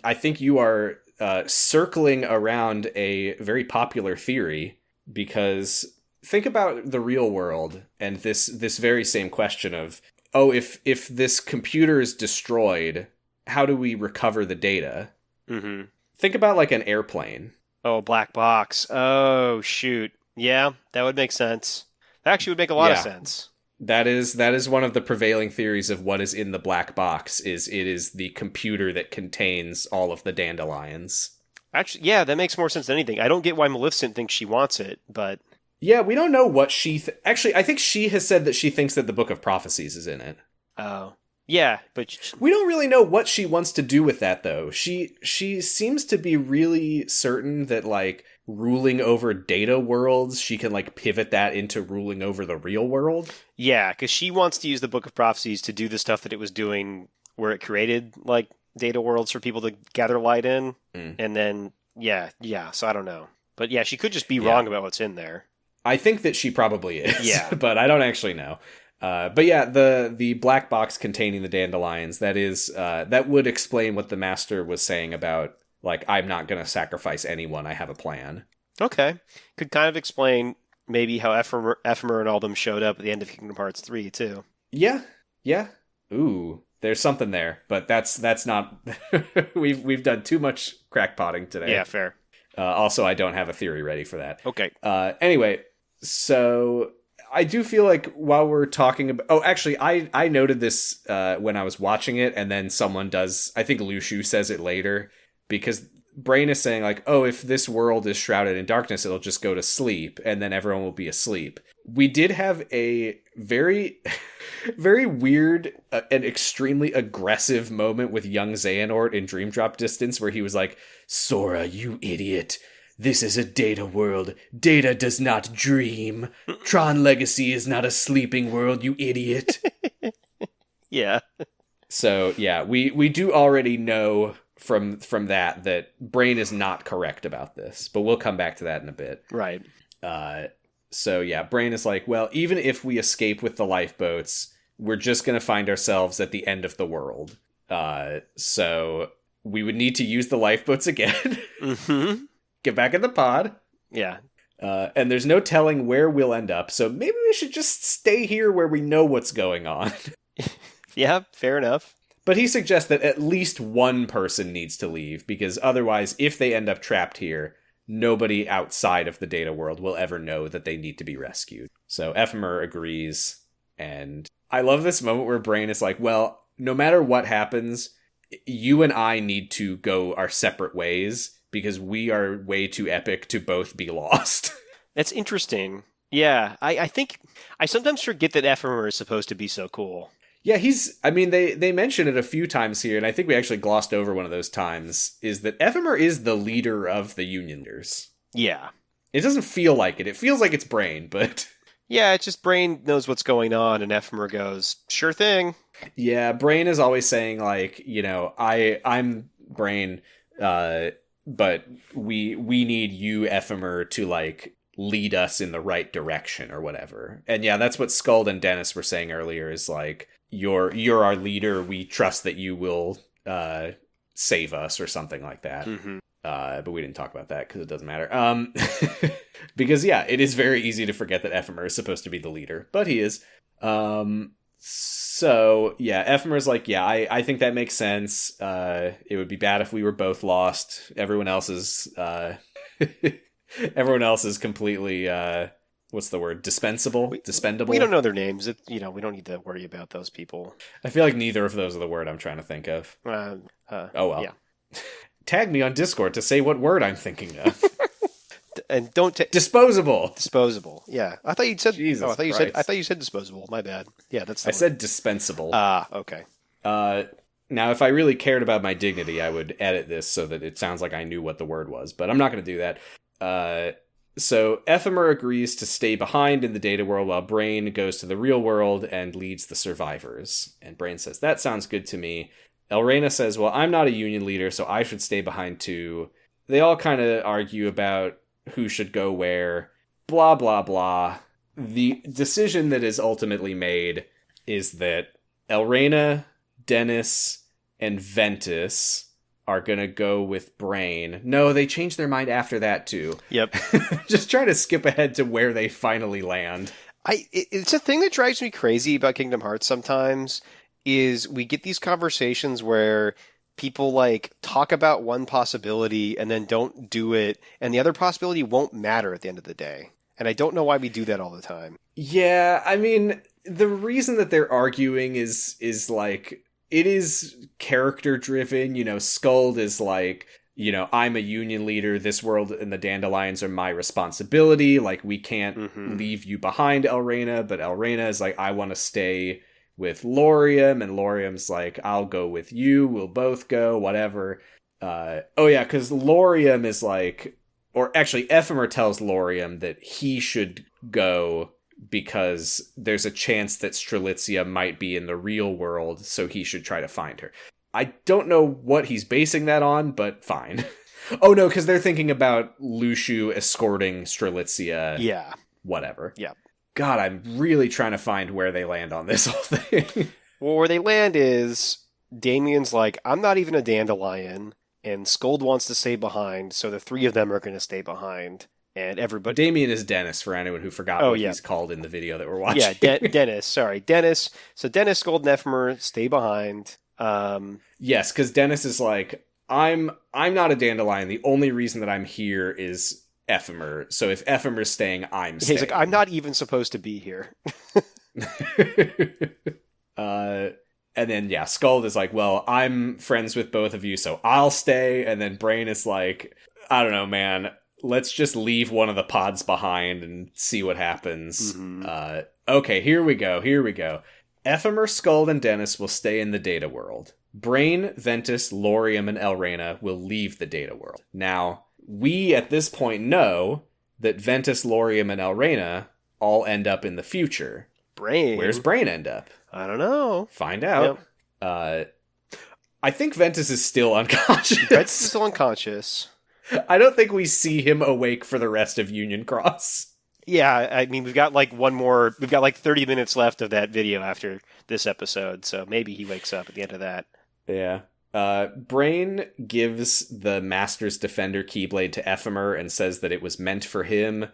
I think you are circling around a very popular theory, because think about the real world and this very same question of, oh, if this computer is destroyed, how do we recover the data? Mm-hmm. Think about like an airplane. Oh, black box. Oh, shoot. Yeah, that would make sense. That actually would make a lot of sense. That is one of the prevailing theories of what is in the black box. It is the computer that contains all of the dandelions. Actually, yeah, that makes more sense than anything. I don't get why Maleficent thinks she wants it, but... Yeah, we don't know what she... Actually, I think she has said that she thinks that the Book of Prophecies is in it. Oh. Yeah, but... We don't really know what she wants to do with that, though. She seems to be really certain that, like, ruling over data worlds, she can, like, pivot that into ruling over the real world. Yeah, because she wants to use the Book of Prophecies to do the stuff that it was doing where it created, like, data worlds for people to gather light in. And then, yeah, so I don't know. But yeah, she could just be wrong about what's in there. I think that she probably is. Yeah. But I don't actually know. But yeah, the black box containing the dandelions, that would explain what the master was saying about, like, I'm not going to sacrifice anyone, I have a plan. Okay. Could kind of explain maybe how Ephemer and all them showed up at the end of Kingdom Hearts 3, too. Yeah. Ooh, there's something there, but that's not... We've done too much crackpotting today. Yeah, fair. Also, I don't have a theory ready for that. Okay. Anyway, so... I do feel like while we're talking about... Oh, actually, I noted this when I was watching it, and then someone does... I think Lushu says it later, because Brain is saying, like, oh, if this world is shrouded in darkness, it'll just go to sleep, and then everyone will be asleep. we did have a very, very weird and extremely aggressive moment with young Xehanort in Dream Drop Distance where he was like, Sora, you idiot. This is a Data world. Data does not dream. Tron Legacy is not a sleeping world, you idiot. Yeah. So, yeah, we do already know from that Brain is not correct about this, but we'll come back to that in a bit. Right. So, yeah, Brain is like, well, even if we escape with the lifeboats, we're just going to find ourselves at the end of the world. So we would need to use the lifeboats again. Mm-hmm. Get back in the pod. Yeah. And there's no telling where we'll end up, so maybe we should just stay here where we know what's going on. Yeah, fair enough. But he suggests that at least one person needs to leave, because otherwise, if they end up trapped here, nobody outside of the Data world will ever know that they need to be rescued. So Ephemer agrees, and I love this moment where Brain is like, well, no matter what happens, you and I need to go our separate ways, because we are way too epic to both be lost. That's interesting. Yeah, I think I sometimes forget that Ephemer is supposed to be so cool. Yeah, they mention it a few times here, and I think we actually glossed over one of those times, is that Ephemer is the leader of the Unioners. Yeah. It doesn't feel like it. It feels like it's Brain, but... Yeah, it's just Brain knows what's going on, and Ephemer goes, sure thing. Yeah, Brain is always saying, like, I'm Brain, but we need you, Ephemer, to, like, lead us in the right direction or whatever. And yeah, that's what Skuld and Dennis were saying earlier, is like, you're our leader, we trust that you will save us or something like that. Mm-hmm. But we didn't talk about that because it doesn't matter. Because yeah, it is very easy to forget that Ephemer is supposed to be the leader, but he is. So yeah, Ephemer's like, yeah, I think that makes sense. It would be bad if we were both lost. Everyone else is completely what's the word? Dispendable. We don't know their names. We don't need to worry about those people. I feel like neither of those are the word I'm trying to think of. Oh well. Yeah. Tag me on Discord to say what word I'm thinking of. And don't disposable. Disposable. Yeah, I thought you said. Jesus I thought you said disposable. My bad. Yeah, that's. I said dispensable. Okay. Now, if I really cared about my dignity, I would edit this so that it sounds like I knew what the word was, but I'm not going to do that. So Ephemer agrees to stay behind in the Data world while Brain goes to the real world and leads the survivors. And Brain says, that sounds good to me. Elrena says, well, I'm not a union leader, so I should stay behind too. They all kind of argue about who should go where, blah, blah, blah. The decision that is ultimately made is that Elrena, Dennis, and Ventus are going to go with Brain. No, they changed their mind after that too. Yep. Just trying to skip ahead to where they finally land. It's a thing that drives me crazy about Kingdom Hearts sometimes, is we get these conversations where people like talk about one possibility and then don't do it, and the other possibility won't matter at the end of the day. And I don't know why we do that all the time. Yeah, I mean, the reason that they're arguing is like, it is character driven. Skuld is like, I'm a union leader, this world and the Dandelions are my responsibility, like we can't leave you behind, Elrena. But Elrena is like, I want to stay with Lauriam, and Lauriam's like, I'll go with you, we'll both go, whatever. Because Lauriam is like, or actually Ephemer tells Lauriam that he should go because there's a chance that Strelitzia might be in the real world, so he should try to find her. I don't know what he's basing that on, but fine. Oh no, because they're thinking about Lushu escorting Strelitzia. Yeah. Whatever. Yeah. God, I'm really trying to find where they land on this whole thing. Well, where they land is Damien's like, I'm not even a Dandelion, and Skuld wants to stay behind, so the three of them are going to stay behind, and everybody... Damien is Dennis, for anyone who forgot what he's called in the video that we're watching. Yeah, Dennis, sorry. Dennis. So Dennis, Skuld, and Ephemer stay behind. Yes, because Dennis is like, I'm not a Dandelion, the only reason that I'm here is Ephemer, so if Ephemer's staying, I'm staying. He's like, I'm not even supposed to be here. And then, yeah, Skuld is like, well, I'm friends with both of you, so I'll stay. And then Brain is like, I don't know, man. let's just leave one of the pods behind and see what happens. Mm-hmm. Okay, here we go. Ephemer, Skuld, and Dennis will stay in the data world. Brain, Ventus, Laurium, and Elrena will leave the data world. Now, we at this point know that Ventus, Laurium, and Elrena all end up in the future. Brain? Where's Brain end up? I don't know. Find out. Yep. I think Ventus is still unconscious. Ventus is still unconscious. I don't think we see him awake for the rest of Union Cross. Yeah, I mean, we've got like 30 minutes left of that video after this episode, so maybe he wakes up at the end of that. Yeah. Brain gives the Master's Defender Keyblade to Ephemer and says that it was meant for him.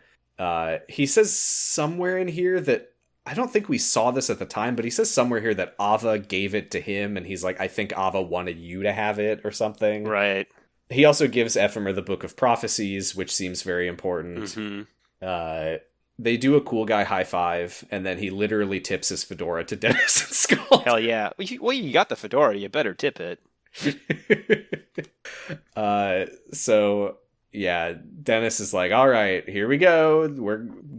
He says somewhere in here that, I don't think we saw this at the time, but he says somewhere here that Ava gave it to him, and he's like, I think Ava wanted you to have it, or something. Right. He also gives Ephemer the Book of Prophecies, which seems very important. Mm-hmm. They do a cool guy high five, and then he literally tips his fedora to Dennis and Skuld. Hell yeah. Well, you got the fedora, you better tip it. So yeah, Dennis is like, all right, here we go.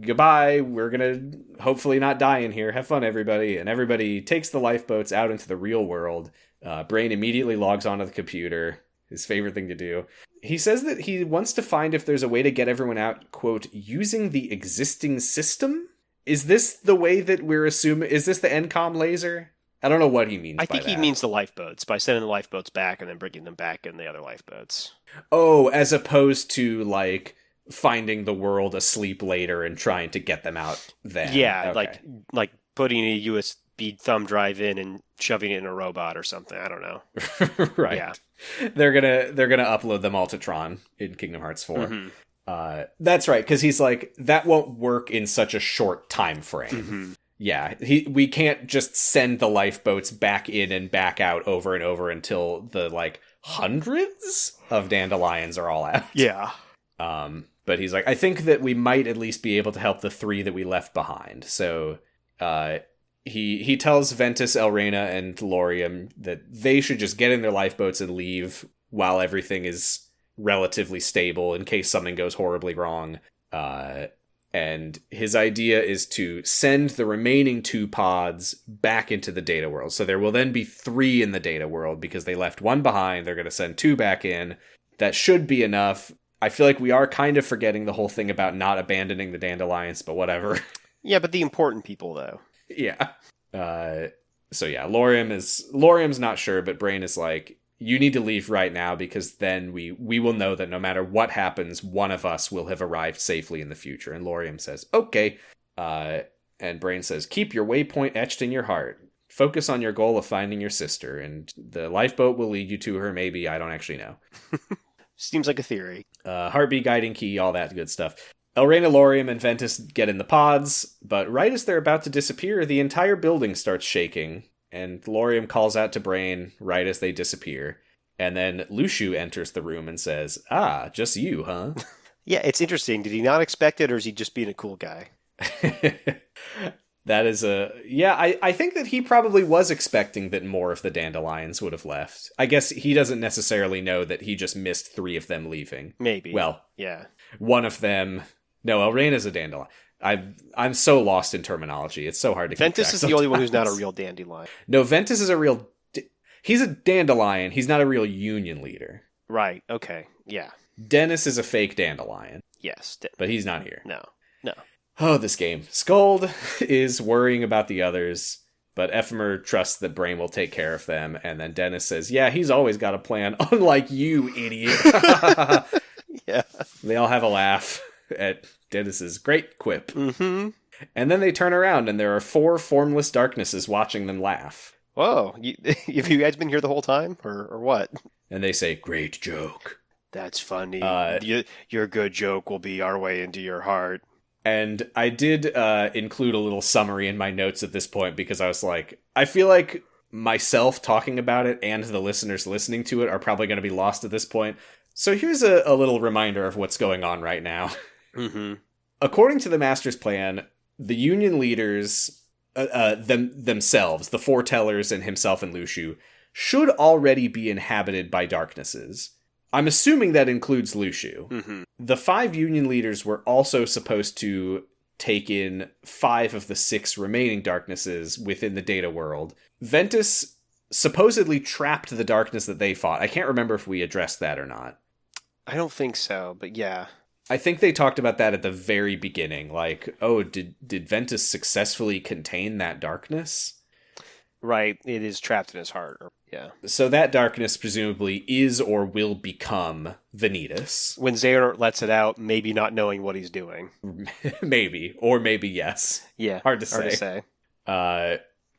Goodbye. We're gonna hopefully not die in here. Have fun, everybody. And everybody takes the lifeboats out into the real world. Brain immediately logs onto the computer. His favorite thing to do. He says that he wants to find if there's a way to get everyone out, quote, using the existing system? Is this the way that we're assuming? Is this the NCOM laser? I don't know what he means by that. I think he means the lifeboats, by sending the lifeboats back and then bringing them back in the other lifeboats. Oh, as opposed to, like, finding the world asleep later and trying to get them out then. Yeah, okay. like putting a USB thumb drive in and shoving it in a robot or something. I don't know. Right. Yeah. They're gonna upload them all to Tron in Kingdom Hearts 4. Mm-hmm. That's right, because he's like, that won't work in such a short time frame. Mm-hmm. Yeah, we can't just send the lifeboats back in and back out over and over until the, like, hundreds of dandelions are all out. Yeah. But he's like, I think that we might at least be able to help the 3 that we left behind. So, he tells Ventus, Elrena, and Laurium that they should just get in their lifeboats and leave while everything is relatively stable in case something goes horribly wrong. And his idea is to send the remaining 2 pods back into the data world. So there will then be 3 in the data world because they left 1 behind. They're going to send 2 back in. That should be enough. I feel like we are kind of forgetting the whole thing about not abandoning the dandelions, but whatever. Yeah, but the important people, though. Yeah. So yeah, Laurium's not sure, but Brain is like, you need to leave right now because then we will know that no matter what happens, one of us will have arrived safely in the future. And Laurium says, okay. And Brain says, keep your waypoint etched in your heart. Focus on your goal of finding your sister, and the lifeboat will lead you to her, maybe. I don't actually know. Seems like a theory. Heartbeat, guiding key, all that good stuff. Elrena, Laurium, and Ventus get in the pods, but right as they're about to disappear, the entire building starts shaking, and Laurium calls out to Brain right as they disappear. And then Lushu enters the room and says, just you, huh? Yeah, it's interesting. Did he not expect it, or is he just being a cool guy? That is I think that he probably was expecting that more of the dandelions would have left. I guess he doesn't necessarily know that he just missed 3 of them leaving. Maybe. Well, yeah. One of them... No, Elrena's a dandelion. I'm so lost in terminology. It's so hard to keep track Ventus is the only one who's not a real dandelion. No, Ventus is a real... He's a dandelion. He's not a real union leader. Right, okay, yeah. Dennis is a fake dandelion. Yes. But he's not here. No. Oh, this game. Skuld is worrying about the others, but Ephemer trusts that Brain will take care of them, and then Dennis says, yeah, he's always got a plan, unlike you, idiot. Yeah. They all have a laugh at Dennis's great quip. Mm-hmm. And then they turn around, and there are 4 formless darknesses watching them laugh. Whoa, have you guys been here the whole time, or what? And they say, great joke. That's funny. Your good joke will be our way into your heart. And I did include a little summary in my notes at this point because I was like, I feel like myself talking about it and the listeners listening to it are probably going to be lost at this point. So here's a little reminder of what's going on right now. Mm-hmm. According to the Master's plan, the Union leaders themselves, the foretellers and himself and Lushu, should already be inhabited by darknesses. I'm assuming that includes Luciu. Mm-hmm. The 5 Union leaders were also supposed to take in 5 of the 6 remaining darknesses within the data world. Ventus supposedly trapped the darkness that they fought. I can't remember if we addressed that or not. I don't think so, but yeah. I think they talked about that at the very beginning. Like, oh, did Ventus successfully contain that darkness? Right, it is trapped in his heart. Yeah. So that darkness presumably is or will become Vanitas. When Xehanort lets it out, maybe not knowing what he's doing. Maybe. Or maybe yes. Yeah. Hard to say.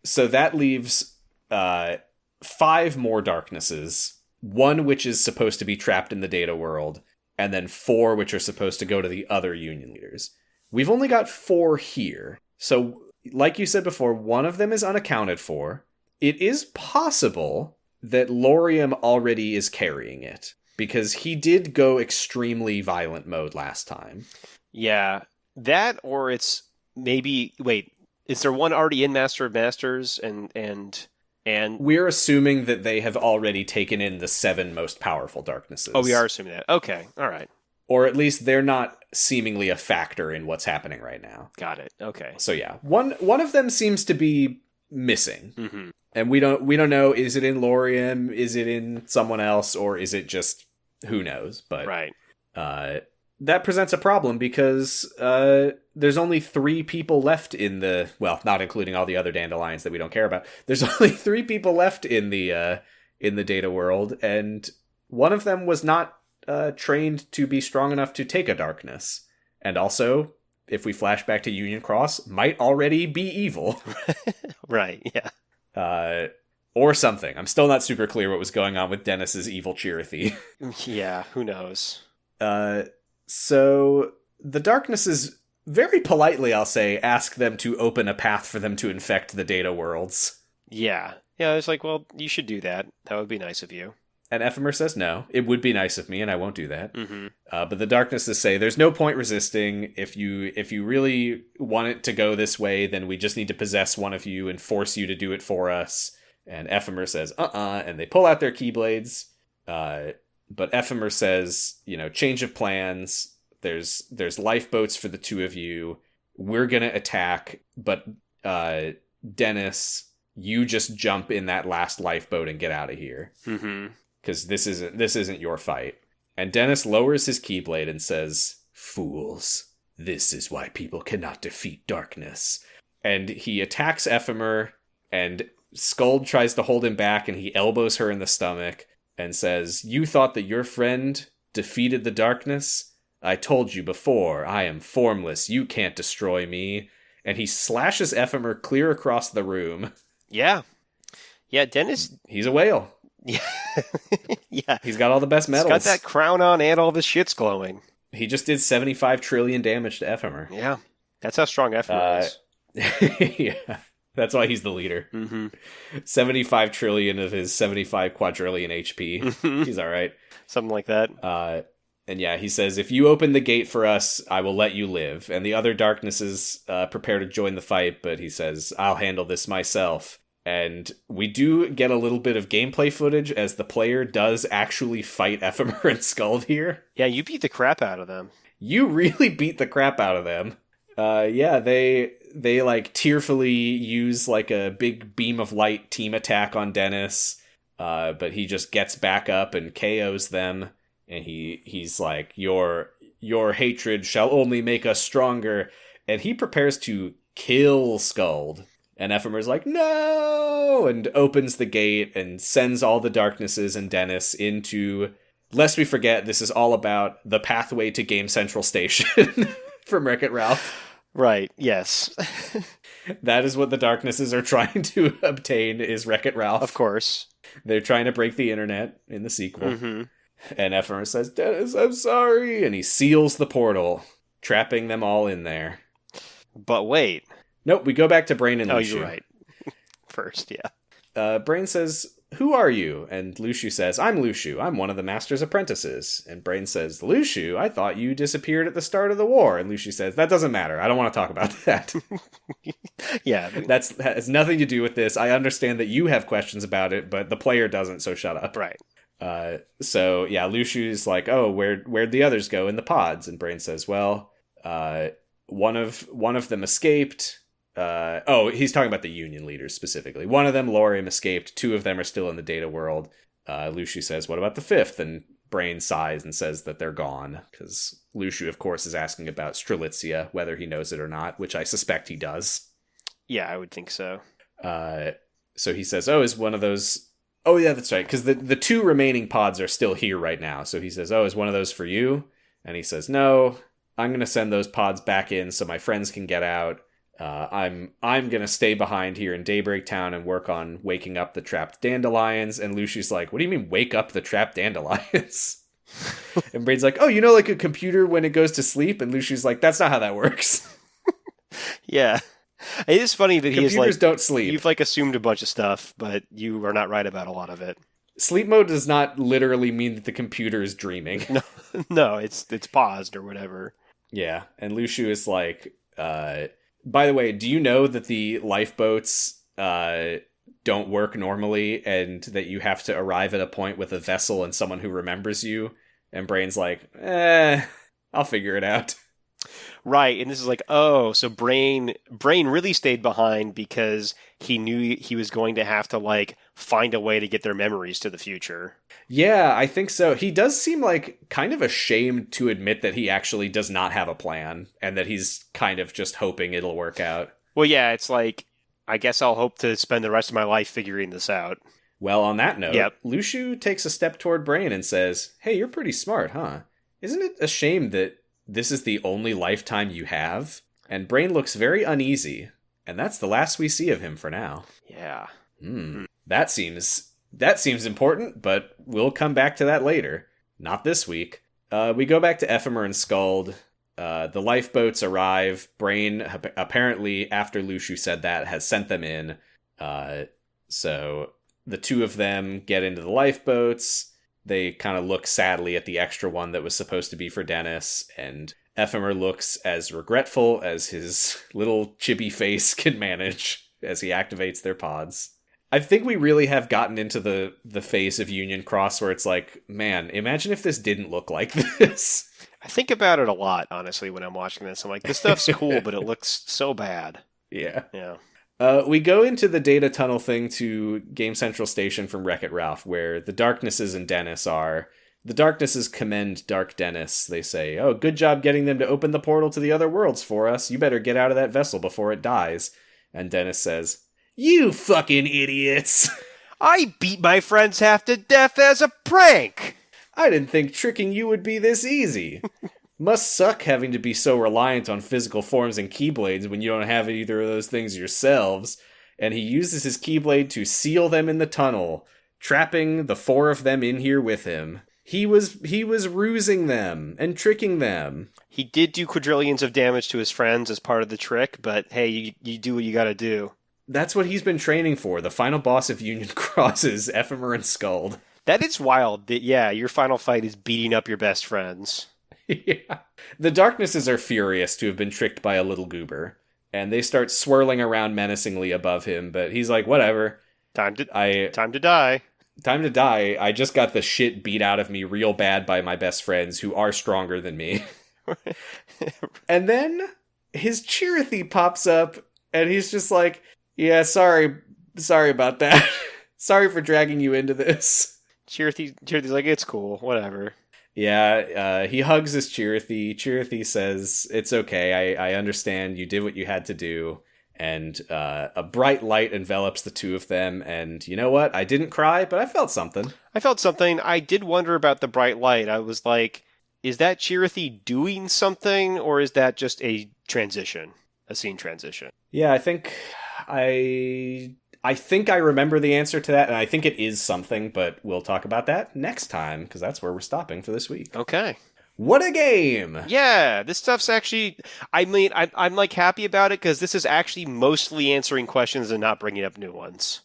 So that leaves 5 more darknesses. 1 which is supposed to be trapped in the data world. And then 4 which are supposed to go to the other Union leaders. We've only got 4 here. So, like you said before, 1 of them is unaccounted for. It is possible that Laurium already is carrying it, because he did go extremely violent mode last time. Yeah, that, or it's maybe... Wait, is there 1 already in Master of Masters, and we're assuming that they have already taken in the 7 most powerful darknesses. Oh, we are assuming that. Okay, all right. Or at least they're not seemingly a factor in what's happening right now. Got it. Okay. So yeah, one of them seems to be missing. Mm-hmm. And we don't know, is it in Laurium, is it in someone else, or is it just who knows? But right. That presents a problem because there's only 3 people left in the, well, not including all the other dandelions that we don't care about. There's only 3 people left in the data world, and one of them was not trained to be strong enough to take a darkness. And also, if we flash back to Union Cross, might already be evil. Right, yeah. Or something. I'm still not super clear what was going on with Dennis's evil Chirithy. Yeah, who knows? So the darknesses, very politely, I'll say, ask them to open a path for them to infect the data worlds. Yeah. Yeah, it's like, well, you should do that. That would be nice of you. And Ephemer says no. It would be nice of me, and I won't do that. Mm-hmm. But the darknesses say, there's no point resisting. If you really want it to go this way, then we just need to possess one of you and force you to do it for us. And Ephemer says, and they pull out their keyblades. But Ephemer says, change of plans. There's lifeboats for the 2 of you. We're gonna attack, but Dennis, you just jump in that last lifeboat and get out of here. Mm-hmm. Because this isn't your fight. And Dennis lowers his keyblade and says, "Fools, this is why people cannot defeat darkness." And he attacks Ephemer, and Skuld tries to hold him back, and he elbows her in the stomach and says, "You thought that your friend defeated the darkness? I told you before, I am formless. You can't destroy me." And he slashes Ephemer clear across the room. Yeah. Yeah, Dennis... He's a whale. Yeah. Yeah. He's got all the best medals. He's got that crown on and all the shit's glowing. He just did 75 trillion damage to Ephemer. Yeah. That's how strong Ephemer is. Yeah. That's why he's the leader. Mm-hmm. 75 trillion of his 75 quadrillion HP. Mm-hmm. He's all right. Something like that. And yeah, he says, if you open the gate for us, I will let you live. And the other darknesses prepare to join the fight, but he says, I'll handle this myself. And we do get a little bit of gameplay footage as the player does actually fight Ephemer and Skuld here. Yeah, you beat the crap out of them. You really beat the crap out of them. Yeah, they like tearfully use like a big beam of light team attack on Dennis. But he just gets back up and KOs them. And he's like, your hatred shall only make us stronger. And he prepares to kill Skuld. And Ephemer's like, no! And opens the gate and sends all the darknesses and Dennis into... Lest we forget, this is all about the pathway to Game Central Station from Wreck-It Ralph. Right, yes. That is what the darknesses are trying to obtain, is Wreck-It Ralph. Of course. They're trying to break the internet in the sequel. Mm-hmm. And Ephemer says, Dennis, I'm sorry. And he seals the portal, trapping them all in there. But wait. Nope, we go back to Brain and Luciu. Oh, you're right. First, yeah. Brain says, who are you? And Luciu says, I'm Luciu. I'm one of the master's apprentices. And Brain says, Luciu, I thought you disappeared at the start of the war. And Luciu says, that doesn't matter. I don't want to talk about that. Yeah. That has nothing to do with this. I understand that you have questions about it, but the player doesn't, so shut up. Right. So yeah, Lushu's like, oh, where'd the others go in the pods? And Brain says, well, one of them escaped. He's talking about the Union leaders specifically. One of them, Lorium, escaped. Two of them are still in the data world. Lushu says, what about the fifth? And Brain sighs and says that they're gone, because Lushu, of course, is asking about Strelitzia, whether he knows it or not, which I suspect he does. Yeah, I would think so. So he says, oh, is one of those... Oh, yeah, that's right, because the two remaining pods are still here right now. So he says, oh, is one of those for you? And he says, no, I'm going to send those pods back in so my friends can get out. I'm going to stay behind here in Daybreak Town and work on waking up the trapped dandelions. And Luciu's like, what do you mean wake up the trapped dandelions? And Brain's like, oh, you know, like a computer when it goes to sleep? And Luciu's like, that's not how that works. Yeah. It is funny that computers don't sleep. You've like assumed a bunch of stuff, but you are not right about a lot of it. Sleep mode does not literally mean that the computer is dreaming. No, it's paused or whatever. Yeah, and Luciu is like, by the way, do you know that the lifeboats don't work normally, and that you have to arrive at a point with a vessel and someone who remembers you? And Brain's like, I'll figure it out. Right, and this is like, oh, so Brain really stayed behind because he knew he was going to have to, like, find a way to get their memories to the future. Yeah, I think so. He does seem like kind of ashamed to admit that he actually does not have a plan, and that he's kind of just hoping it'll work out. Well, yeah, it's like, I guess I'll hope to spend the rest of my life figuring this out. Well, on that note, yep. Luciu takes a step toward Brain and says, hey, you're pretty smart, huh? Isn't it a shame that this is the only lifetime you have? And Brain looks very uneasy, and that's the last we see of him for now. Yeah. That seems important, but we'll come back to that later. Not this week. We go back to Ephemer and Skuld. The lifeboats arrive. Brain, apparently, after Luciu said that, has sent them in. So the two of them get into the lifeboats. They kind of look sadly at the extra one that was supposed to be for Dennis, and Ephemer looks as regretful as his little chibi face can manage as he activates their pods. I think we really have gotten into the phase of Union Cross where it's like, man, imagine if this didn't look like this. I think about it a lot, honestly, when I'm watching this. I'm like, this stuff's cool, but it looks so bad. Yeah. Yeah. We go into the data tunnel thing to Game Central Station from Wreck-It Ralph, where the Darknesses and Dennis are. The Darknesses commend Dark Dennis. They say, oh, good job getting them to open the portal to the other worlds for us. You better get out of that vessel before it dies. And Dennis says, you fucking idiots! I beat my friends half to death as a prank! I didn't think tricking you would be this easy. Must suck having to be so reliant on physical forms and keyblades when you don't have either of those things yourselves. And he uses his keyblade to seal them in the tunnel, trapping the four of them in here with him. He was rusing them and tricking them. He did do quadrillions of damage to his friends as part of the trick, but hey, you do what you gotta do. That's what he's been training for. The final boss of Union Cross is Ephemer and Skuld. That is wild. Yeah, your final fight is beating up your best friends. Yeah. The Darknesses are furious to have been tricked by a little goober, and they start swirling around menacingly above him, but he's like, whatever. Time to die. Time to die. I just got the shit beat out of me real bad by my best friends who are stronger than me. And then his Chirithy pops up, and he's just like, yeah, sorry about that. Sorry for dragging you into this. Chirithy's like, it's cool, whatever. Yeah, he hugs his Chirithy. Chirithy says, it's okay, I understand, you did what you had to do. And a bright light envelops the two of them, and you know what? I didn't cry, but I felt something. I did wonder about the bright light. I was like, is that Chirithy doing something, or is that just a scene transition? Yeah, I think I remember the answer to that, and I think it is something, but we'll talk about that next time, because that's where we're stopping for this week. Okay. What a game! Yeah, this stuff's actually, I mean, I'm like happy about it, because this is actually mostly answering questions and not bringing up new ones.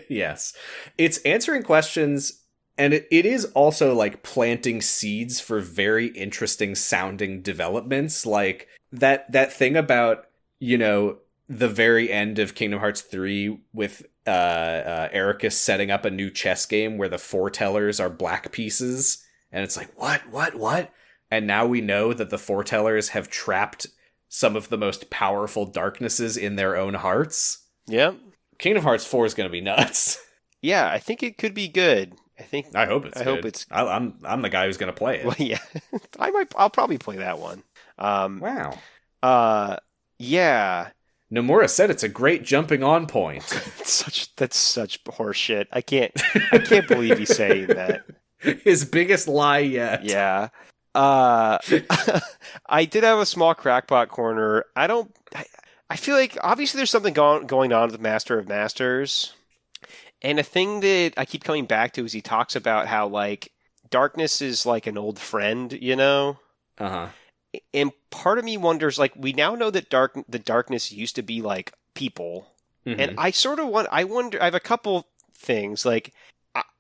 Yes. It's answering questions, and it is also like planting seeds for very interesting sounding developments, like that thing about, you know, the very end of Kingdom Hearts 3 with Ericus setting up a new chess game where the foretellers are black pieces, and it's like, what? And now we know that the foretellers have trapped some of the most powerful darknesses in their own hearts. Yep. Kingdom Hearts 4 is going to be nuts. Yeah, I think it could be good. I hope it's good. Hope it's. I'm the guy who's going to play it. Well, yeah, I'll probably play that one. Wow. Yeah. Nomura said it's a great jumping on point. That's such horseshit. I can't believe he's saying that. His biggest lie yet. Yeah. I did have a small crackpot corner. I feel like obviously there's something going on with Master of Masters. And a thing that I keep coming back to is he talks about how, like, darkness is like an old friend, you know? Uh-huh. And part of me wonders, like, we now know that the darkness used to be, like, people. Mm-hmm. And I wonder, I have a couple things. Like,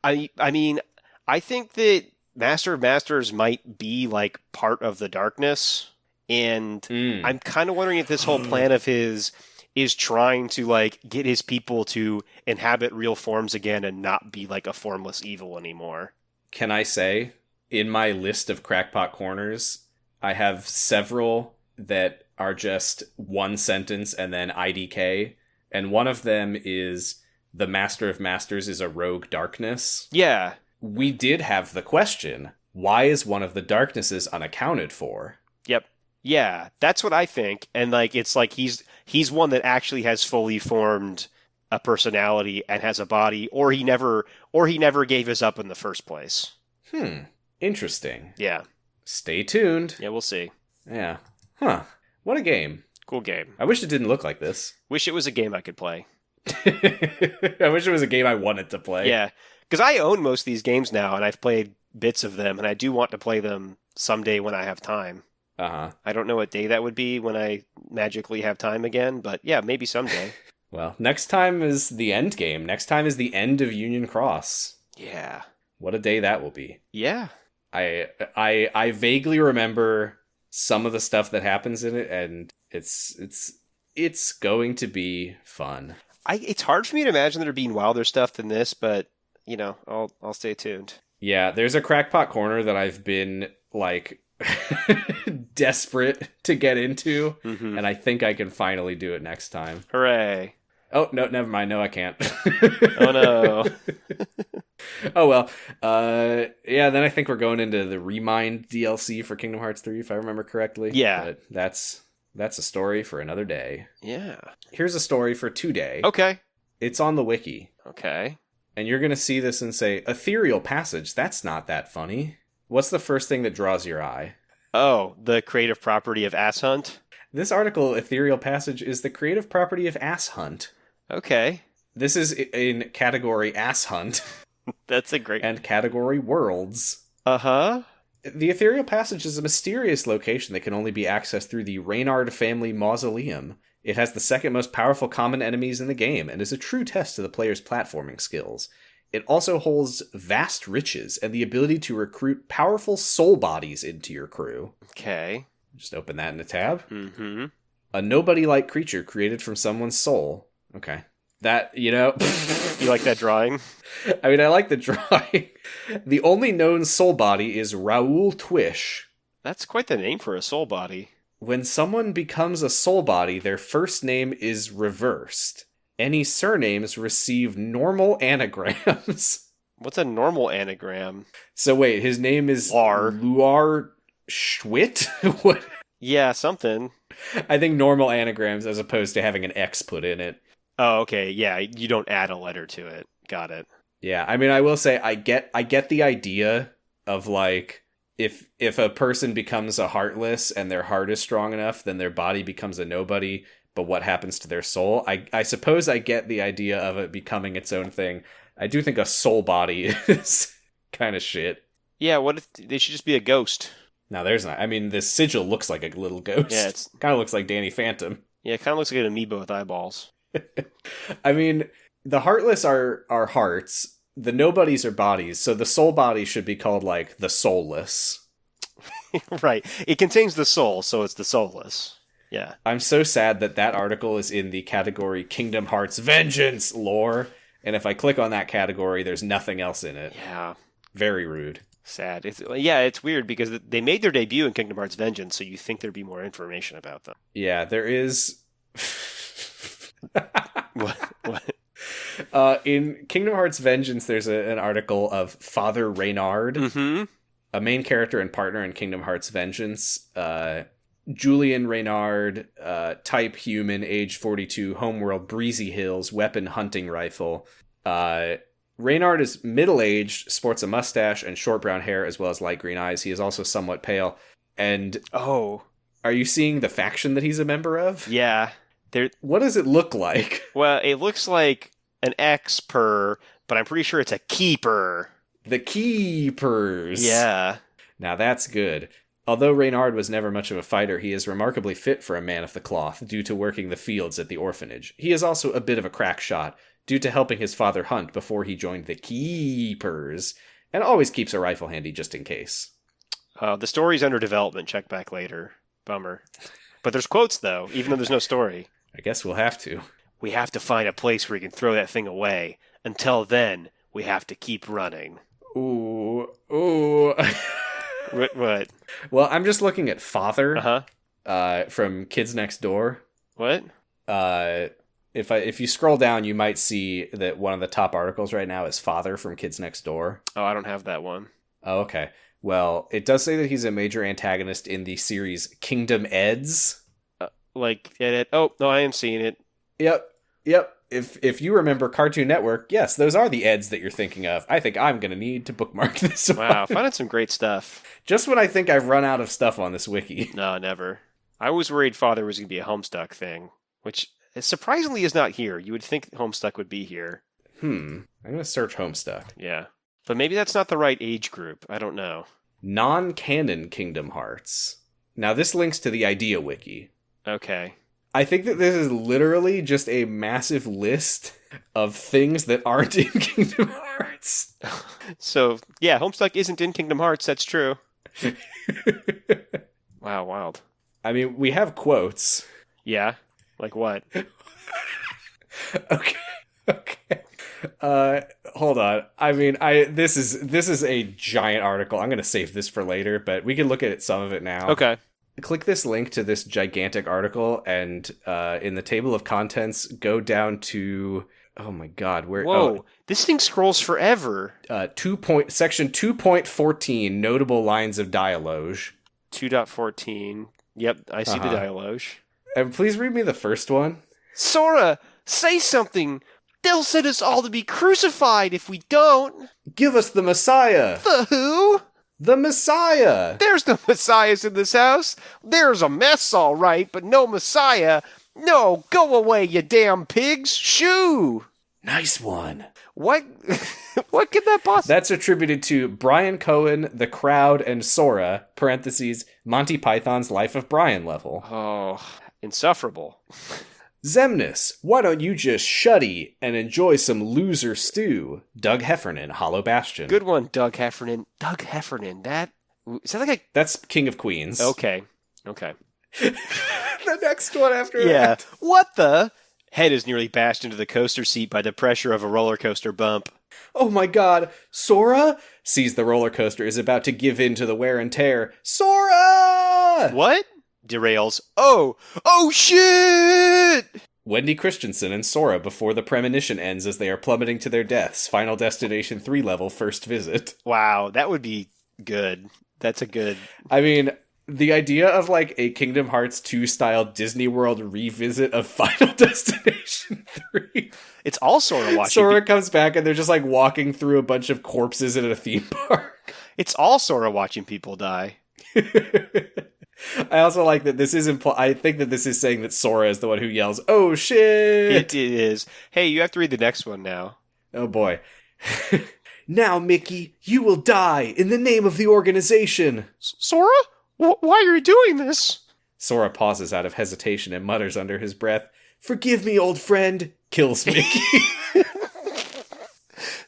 I mean, I think that Master of Masters might be, like, part of the darkness. And I'm kind of wondering if this whole plan of his is trying to, like, get his people to inhabit real forms again and not be, like, a formless evil anymore. Can I say, in my list of crackpot corners, I have several that are just one sentence and then IDK, and one of them is the Master of Masters is a rogue darkness. Yeah. We did have the question, why is one of the darknesses unaccounted for? Yep. Yeah, that's what I think. And, like, it's like he's one that actually has fully formed a personality and has a body, or he never gave us up in the first place. Interesting. Yeah. Stay tuned. Yeah, we'll see. Yeah. Huh. What a game. Cool game. I wish it didn't look like this. Wish it was a game I could play. I wish it was a game I wanted to play. Yeah. Because I own most of these games now, and I've played bits of them, and I do want to play them someday when I have time. Uh-huh. I don't know what day that would be when I magically have time again, but yeah, maybe someday. Well, next time is the end game. Next time is the end of Union Cross. Yeah. What a day that will be. Yeah. I vaguely remember some of the stuff that happens in it, and it's going to be fun. It's hard for me to imagine there being wilder stuff than this, but you know, I'll stay tuned. Yeah, there's a crackpot corner that I've been like desperate to get into, and I think I can finally do it next time. Hooray. Oh, no, never mind. No, I can't. Oh, no. Oh, well. Yeah, then I think we're going into the Remind DLC for Kingdom Hearts 3, if I remember correctly. Yeah. But that's a story for another day. Yeah. Here's a story for today. Okay. It's on the wiki. Okay. And you're going to see this and say, ethereal passage, that's not that funny. What's the first thing that draws your eye? Oh, the creative property of Ass Hunt? This article, Ethereal Passage, is the creative property of Ass Hunt. Okay. This is in category Ass Hunt. That's a great... And category Worlds. Uh-huh. The Ethereal Passage is a mysterious location that can only be accessed through the Reynard family mausoleum. It has the second most powerful common enemies in the game, and is a true test to the player's platforming skills. It also holds vast riches and the ability to recruit powerful soul bodies into your crew. Okay. Just open that in a tab. Mm-hmm. A nobody-like creature created from someone's soul. Okay. That, you know... You like that drawing? I mean, I like the drawing. The only known soul body is Raoul Twish. That's quite the name for a soul body. When someone becomes a soul body, their first name is reversed. Any surnames receive normal anagrams. What's a normal anagram? So wait, his name is Luar Schwitt? What? Yeah, something. I think normal anagrams as opposed to having an X put in it. Oh, okay. Yeah, you don't add a letter to it. Got it. Yeah, I mean, I will say I get the idea of, like, if a person becomes a heartless and their heart is strong enough, then their body becomes a nobody, but what happens to their soul? I suppose I get the idea of it becoming its own thing. I do think a soul body is kind of shit. Yeah, what if they should just be a ghost? Now, there's not. I mean, the sigil looks like a little ghost. Yeah, it's kind of looks like Danny Phantom. Yeah, it kind of looks like an amoeba with eyeballs. I mean, the heartless are hearts, the nobodies are bodies, so the soul body should be called, like, the soulless. Right. It contains the soul, so it's the soulless. Yeah. I'm so sad that article is in the category Kingdom Hearts Vengeance lore, and if I click on that category, there's nothing else in it. Yeah. Very rude. Sad. It's weird because they made their debut in Kingdom Hearts Vengeance, so you think there'd be more information about them. Yeah, there is. What? In Kingdom Hearts Vengeance, there's an article of Father Reynard, a main character and partner in Kingdom Hearts Vengeance. Julian Reynard, type human, age 42, homeworld, Breezy Hills, weapon hunting rifle. Reynard is middle-aged, sports a mustache and short brown hair, as well as light green eyes. He is also somewhat pale. And are you seeing the faction that he's a member of? Yeah. What does it look like? Well, it looks like an X-per, but I'm pretty sure it's a keeper. The Keepers. Yeah. Now that's good. Although Reynard was never much of a fighter, he is remarkably fit for a man of the cloth due to working the fields at the orphanage. He is also a bit of a crack shot due to helping his father hunt before he joined the Keepers, and always keeps a rifle handy just in case. The story's under development. Check back later. Bummer. But there's quotes, though, even though there's no story. I guess we'll have to. We have to find a place where we can throw that thing away. Until then, we have to keep running. Ooh. What? Well, I'm just looking at Father Uh-huh. From Kids Next Door. What? If you scroll down, you might see that one of the top articles right now is Father from Kids Next Door. Oh, I don't have that one. Oh, okay. Well, it does say that he's a major antagonist in the series Kingdom Eds. Oh, no, I am seeing it. Yep. If you remember Cartoon Network, yes, those are the Eds that you're thinking of. I think I'm going to need to bookmark this one. Wow, finding some great stuff. Just when I think I've run out of stuff on this wiki. No, never. I was worried Father was going to be a Homestuck thing, which surprisingly is not here. You would think Homestuck would be here. I'm going to search Homestuck. Yeah. But maybe that's not the right age group. I don't know. Non-canon Kingdom Hearts. Now, this links to the Idea Wiki. Okay. I think that this is literally just a massive list of things that aren't in Kingdom Hearts. So, yeah, Homestuck isn't in Kingdom Hearts. That's true. Wow, wild. I mean, we have quotes. Yeah? Like what? Okay. Hold on. I mean, this is a giant article. I'm going to save this for later, but we can look at some of it now. Okay. Click this link to this gigantic article, and in the table of contents, go down to... Oh my god, where... Whoa, this thing scrolls forever. Section 2.14, notable lines of dialogue. 2.14. Yep, I see the dialogue. And please read me the first one. Sora, say something! They'll send us all to be crucified if we don't! Give us the Messiah! The who? The Messiah! There's no Messiahs in this house! There's a mess, all right, but no Messiah! No, go away, you damn pigs! Shoo! Nice one. What? What could that possibly... That's attributed to Brian Cohen, The Crowd, and Sora, parentheses, Monty Python's Life of Brian level. Oh, insufferable. Zemnis, why don't you just shuddy and enjoy some loser stew? Doug Heffernan, Hollow Bastion. Good one, Doug Heffernan. Doug Heffernan, is that like a... That's King of Queens. Okay. The next one after that. What the... Head is nearly bashed into the coaster seat by the pressure of a roller coaster bump. Oh my god, Sora sees the roller coaster is about to give in to the wear and tear. Sora! What? Derails. Oh shit! Wendy Christensen and Sora before the premonition ends as they are plummeting to their deaths. Final Destination 3 level first visit. Wow, that would be good. That's a good... I mean... The idea of, like, a Kingdom Hearts 2 style Disney World revisit of Final Destination 3. It's all Sora watching. Sora comes back and they're just, like, walking through a bunch of corpses in a theme park. It's all Sora watching people die. I also like that this is... I think that this is saying that Sora is the one who yells, "Oh, shit!" It is. Hey, you have to read the next one now. Oh, boy. Now, Mickey, you will die in the name of the organization. Sora? Why are you doing this? Sora pauses out of hesitation and mutters under his breath, "Forgive me, old friend," kills Mickey.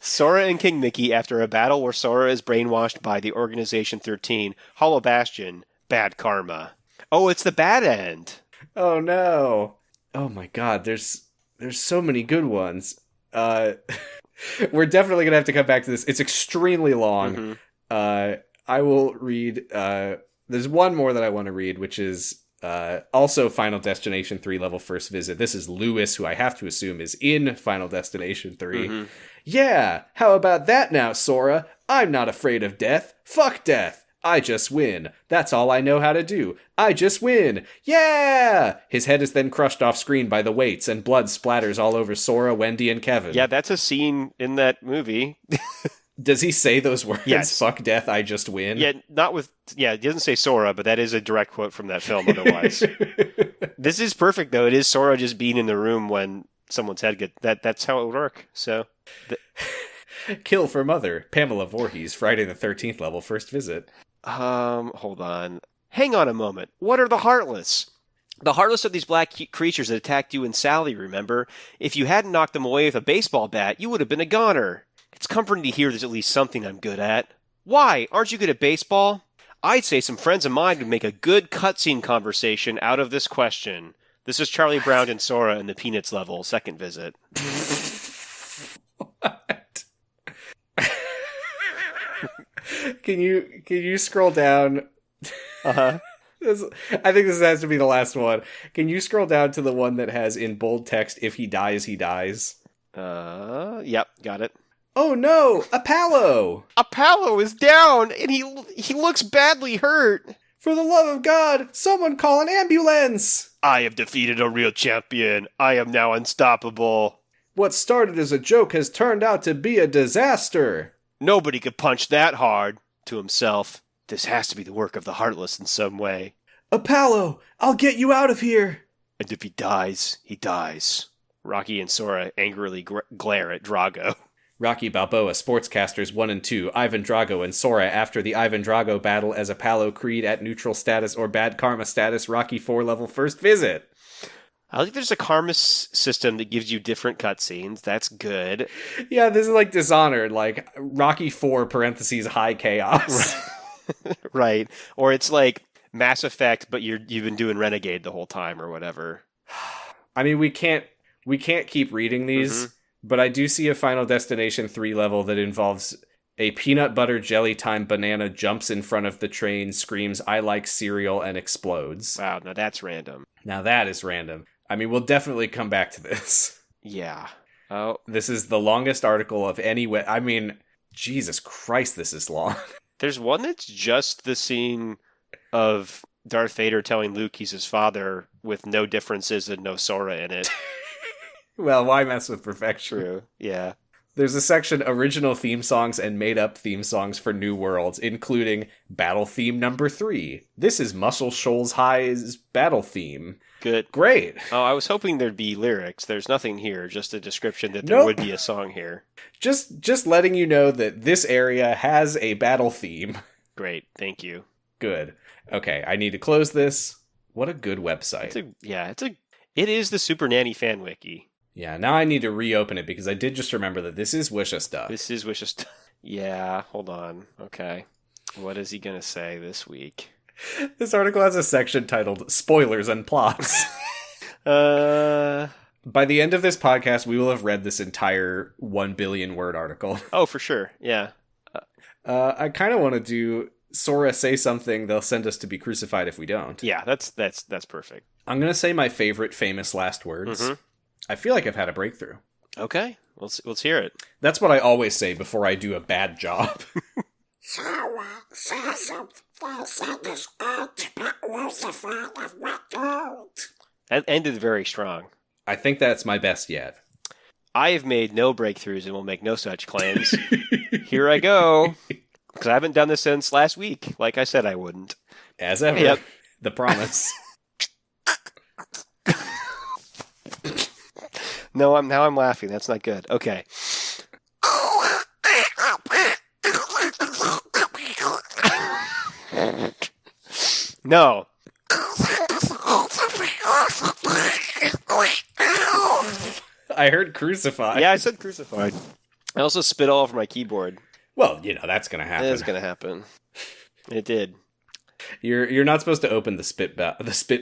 Sora and King Mickey, after a battle where Sora is brainwashed by the Organization 13, Hollow Bastion, bad karma. Oh, it's the bad end. Oh no. Oh my god, there's so many good ones. We're definitely gonna have to come back to this. It's extremely long. Mm-hmm. I will read there's one more that I want to read, which is also Final Destination 3 level first visit. This is Lewis, who I have to assume is in Final Destination 3. Mm-hmm. Yeah, how about that now, Sora? I'm not afraid of death. Fuck death. I just win. That's all I know how to do. I just win. Yeah! His head is then crushed off screen by the weights, and blood splatters all over Sora, Wendy, and Kevin. Yeah, that's a scene in that movie. Does he say those words? Yes. Fuck death, I just win? Yeah, he doesn't say Sora, but that is a direct quote from that film otherwise. This is perfect, though. It is Sora just being in the room when someone's head gets... That's how it would work, so... Kill for Mother, Pamela Voorhees, Friday the 13th level, first visit. Hold on. Hang on a moment. What are the Heartless? The Heartless are these black creatures that attacked you in Sally, remember? If you hadn't knocked them away with a baseball bat, you would have been a goner. It's comforting to hear there's at least something I'm good at. Why? Aren't you good at baseball? I'd say some friends of mine would make a good cutscene conversation out of this question. This is Charlie Brown and Sora in the Peanuts level, second visit. What? Can you scroll down? Uh-huh. I think this has to be the last one. Can you scroll down to the one that has in bold text, if he dies, he dies? Yep, got it. Oh no, Apollo! Apollo is down, and he looks badly hurt. For the love of God, someone call an ambulance! I have defeated a real champion. I am now unstoppable. What started as a joke has turned out to be a disaster. Nobody could punch that hard. To himself, this has to be the work of the Heartless in some way. Apollo, I'll get you out of here! And if he dies, he dies. Rocky and Sora angrily glare at Drago. Rocky Balboa, Sportscasters 1 and 2, Ivan Drago and Sora after the Ivan Drago battle as Apollo Creed at neutral status or bad karma status, Rocky 4 level first visit. I think there's a karma system that gives you different cutscenes. That's good. Yeah, this is like Dishonored, like Rocky 4 parentheses high chaos. Right. Or it's like Mass Effect, but you've been doing Renegade the whole time or whatever. I mean, we can't keep reading these, but I do see a Final Destination 3 level that involves a peanut butter jelly time banana jumps in front of the train, screams, "I like cereal," and explodes. Wow, now that's random. Now that is random. I mean, we'll definitely come back to this. Yeah. Oh. This is the longest article of any way. I mean, Jesus Christ, this is long. There's one that's just the scene of Darth Vader telling Luke he's his father with no differences and no Sora in it. Well, why mess with perfection? True, yeah. There's a section, original theme songs and made-up theme songs for New Worlds, including Battle Theme number 3. This is Muscle Shoals High's battle theme. Good. Great. Oh, I was hoping there'd be lyrics. There's nothing here, just a description that there would be a song here. Just letting you know that this area has a battle theme. Great, thank you. Good. Okay, I need to close this. What a good website. It is the Super Nanny fan wiki. Yeah, now I need to reopen it because I did just remember that this is Wisha stuff. This is Wisha stuff. Yeah, hold on. Okay. What is he going to say this week? This article has a section titled Spoilers and Plots. By the end of this podcast, we will have read this entire 1 billion word article. Oh, for sure. Yeah. I kind of want to do Sora say something, they'll send us to be crucified if we don't. Yeah, that's perfect. I'm going to say my favorite famous last words. Mm-hmm. I feel like I've had a breakthrough. Okay, let's hear it. That's what I always say before I do a bad job. That ended very strong. I think that's my best yet. I have made no breakthroughs and will make no such claims. Here I go. Because I haven't done this since last week, like I said I wouldn't. As ever. Yep. The promise. No, now I'm laughing. That's not good. Okay. No. I heard crucified. Yeah, I said crucified. I also spit all over my keyboard. Well, that's going to happen. It is going to happen. It did. You're not supposed to open the spit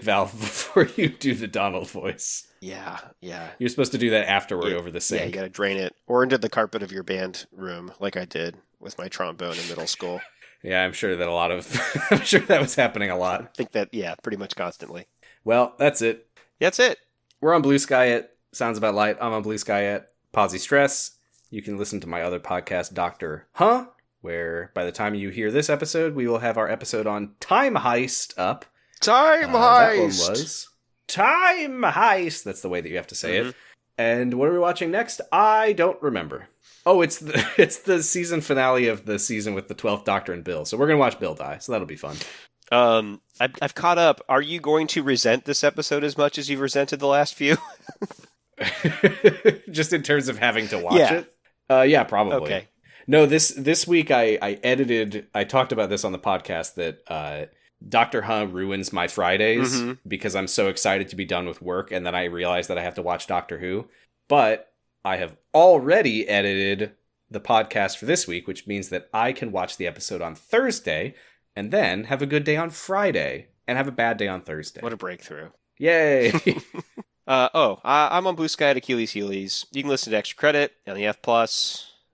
valve before you do the Donald voice. Yeah. You're supposed to do that afterward over the sink. Yeah, you gotta drain it. Or into the carpet of your band room, like I did with my trombone in middle school. Yeah, I'm sure that I'm sure that was happening a lot. I think that, pretty much constantly. Well, that's it. That's it. We're on Blue Sky at Sounds About Light. I'm on Blue Sky at Posy Stress. You can listen to my other podcast, Dr. Huh? Where by the time you hear this episode, we will have our episode on Time Heist up. Time Heist! That one was Time Heist. That's the way that you have to say it. And what are we watching next? I don't remember. Oh, it's the season finale of the season with the 12th Doctor and Bill. So we're going to watch Bill die. So that'll be fun. I've caught up. Are you going to resent this episode as much as you've resented the last few? Just in terms of having to watch it? Yeah, probably. Okay. No, this week I edited, I talked about this on the podcast that Doctor Huh ruins my Fridays because I'm so excited to be done with work, and then I realize that I have to watch Doctor Who. But I have already edited the podcast for this week, which means that I can watch the episode on Thursday and then have a good day on Friday and have a bad day on Thursday. What a breakthrough. Yay! I'm on Blue Sky at Achilles Heelys. You can listen to Extra Credit on the F+.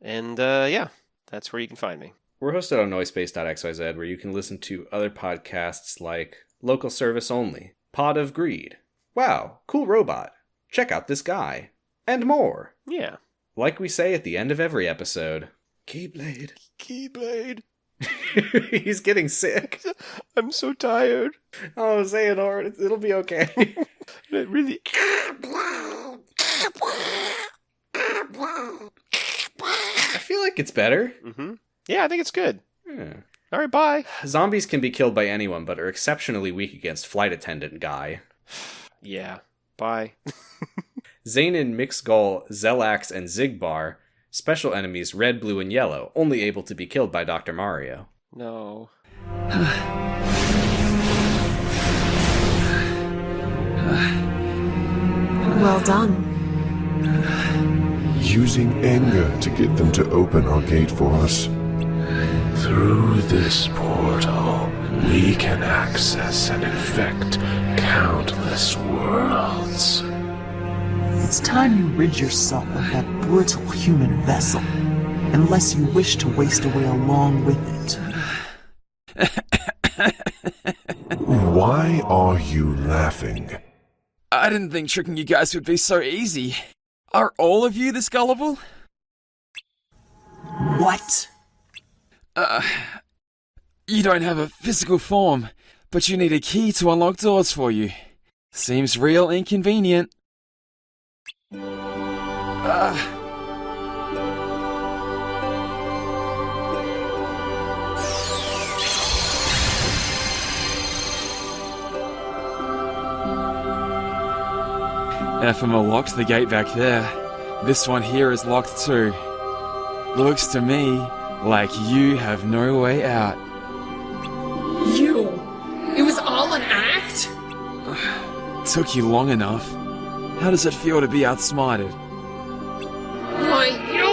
And that's where you can find me. We're hosted on noisepace.xyz, where you can listen to other podcasts like Local Service Only, Pod of Greed, Wow, Cool Robot, Check Out This Guy, and more. Yeah. Like we say at the end of every episode, Keyblade. He's getting sick. I'm so tired. Oh, Xehanort, it'll be okay. It really... I feel like it's better. Mm-hmm. Yeah, I think it's good. Yeah. All right, bye. Zombies can be killed by anyone, but are exceptionally weak against Flight Attendant Guy. Yeah. Bye. Xanon, Mixgull, Zelax, and Zigbar. Special enemies red, blue, and yellow, only able to be killed by Dr. Mario. No. Well done. Using anger to get them to open our gate for us. Through this portal, we can access and infect countless worlds. It's time you rid yourself of that brittle human vessel, unless you wish to waste away along with it. Why are you laughing? I didn't think tricking you guys would be so easy. Are all of you this gullible? What? You don't have a physical form, but you need a key to unlock doors for you. Seems real inconvenient. FML locked the gate back there. This one here is locked too. Looks to me like you have no way out. You! It was all an act? Took you long enough. How does it feel to be outsmarted? Why, you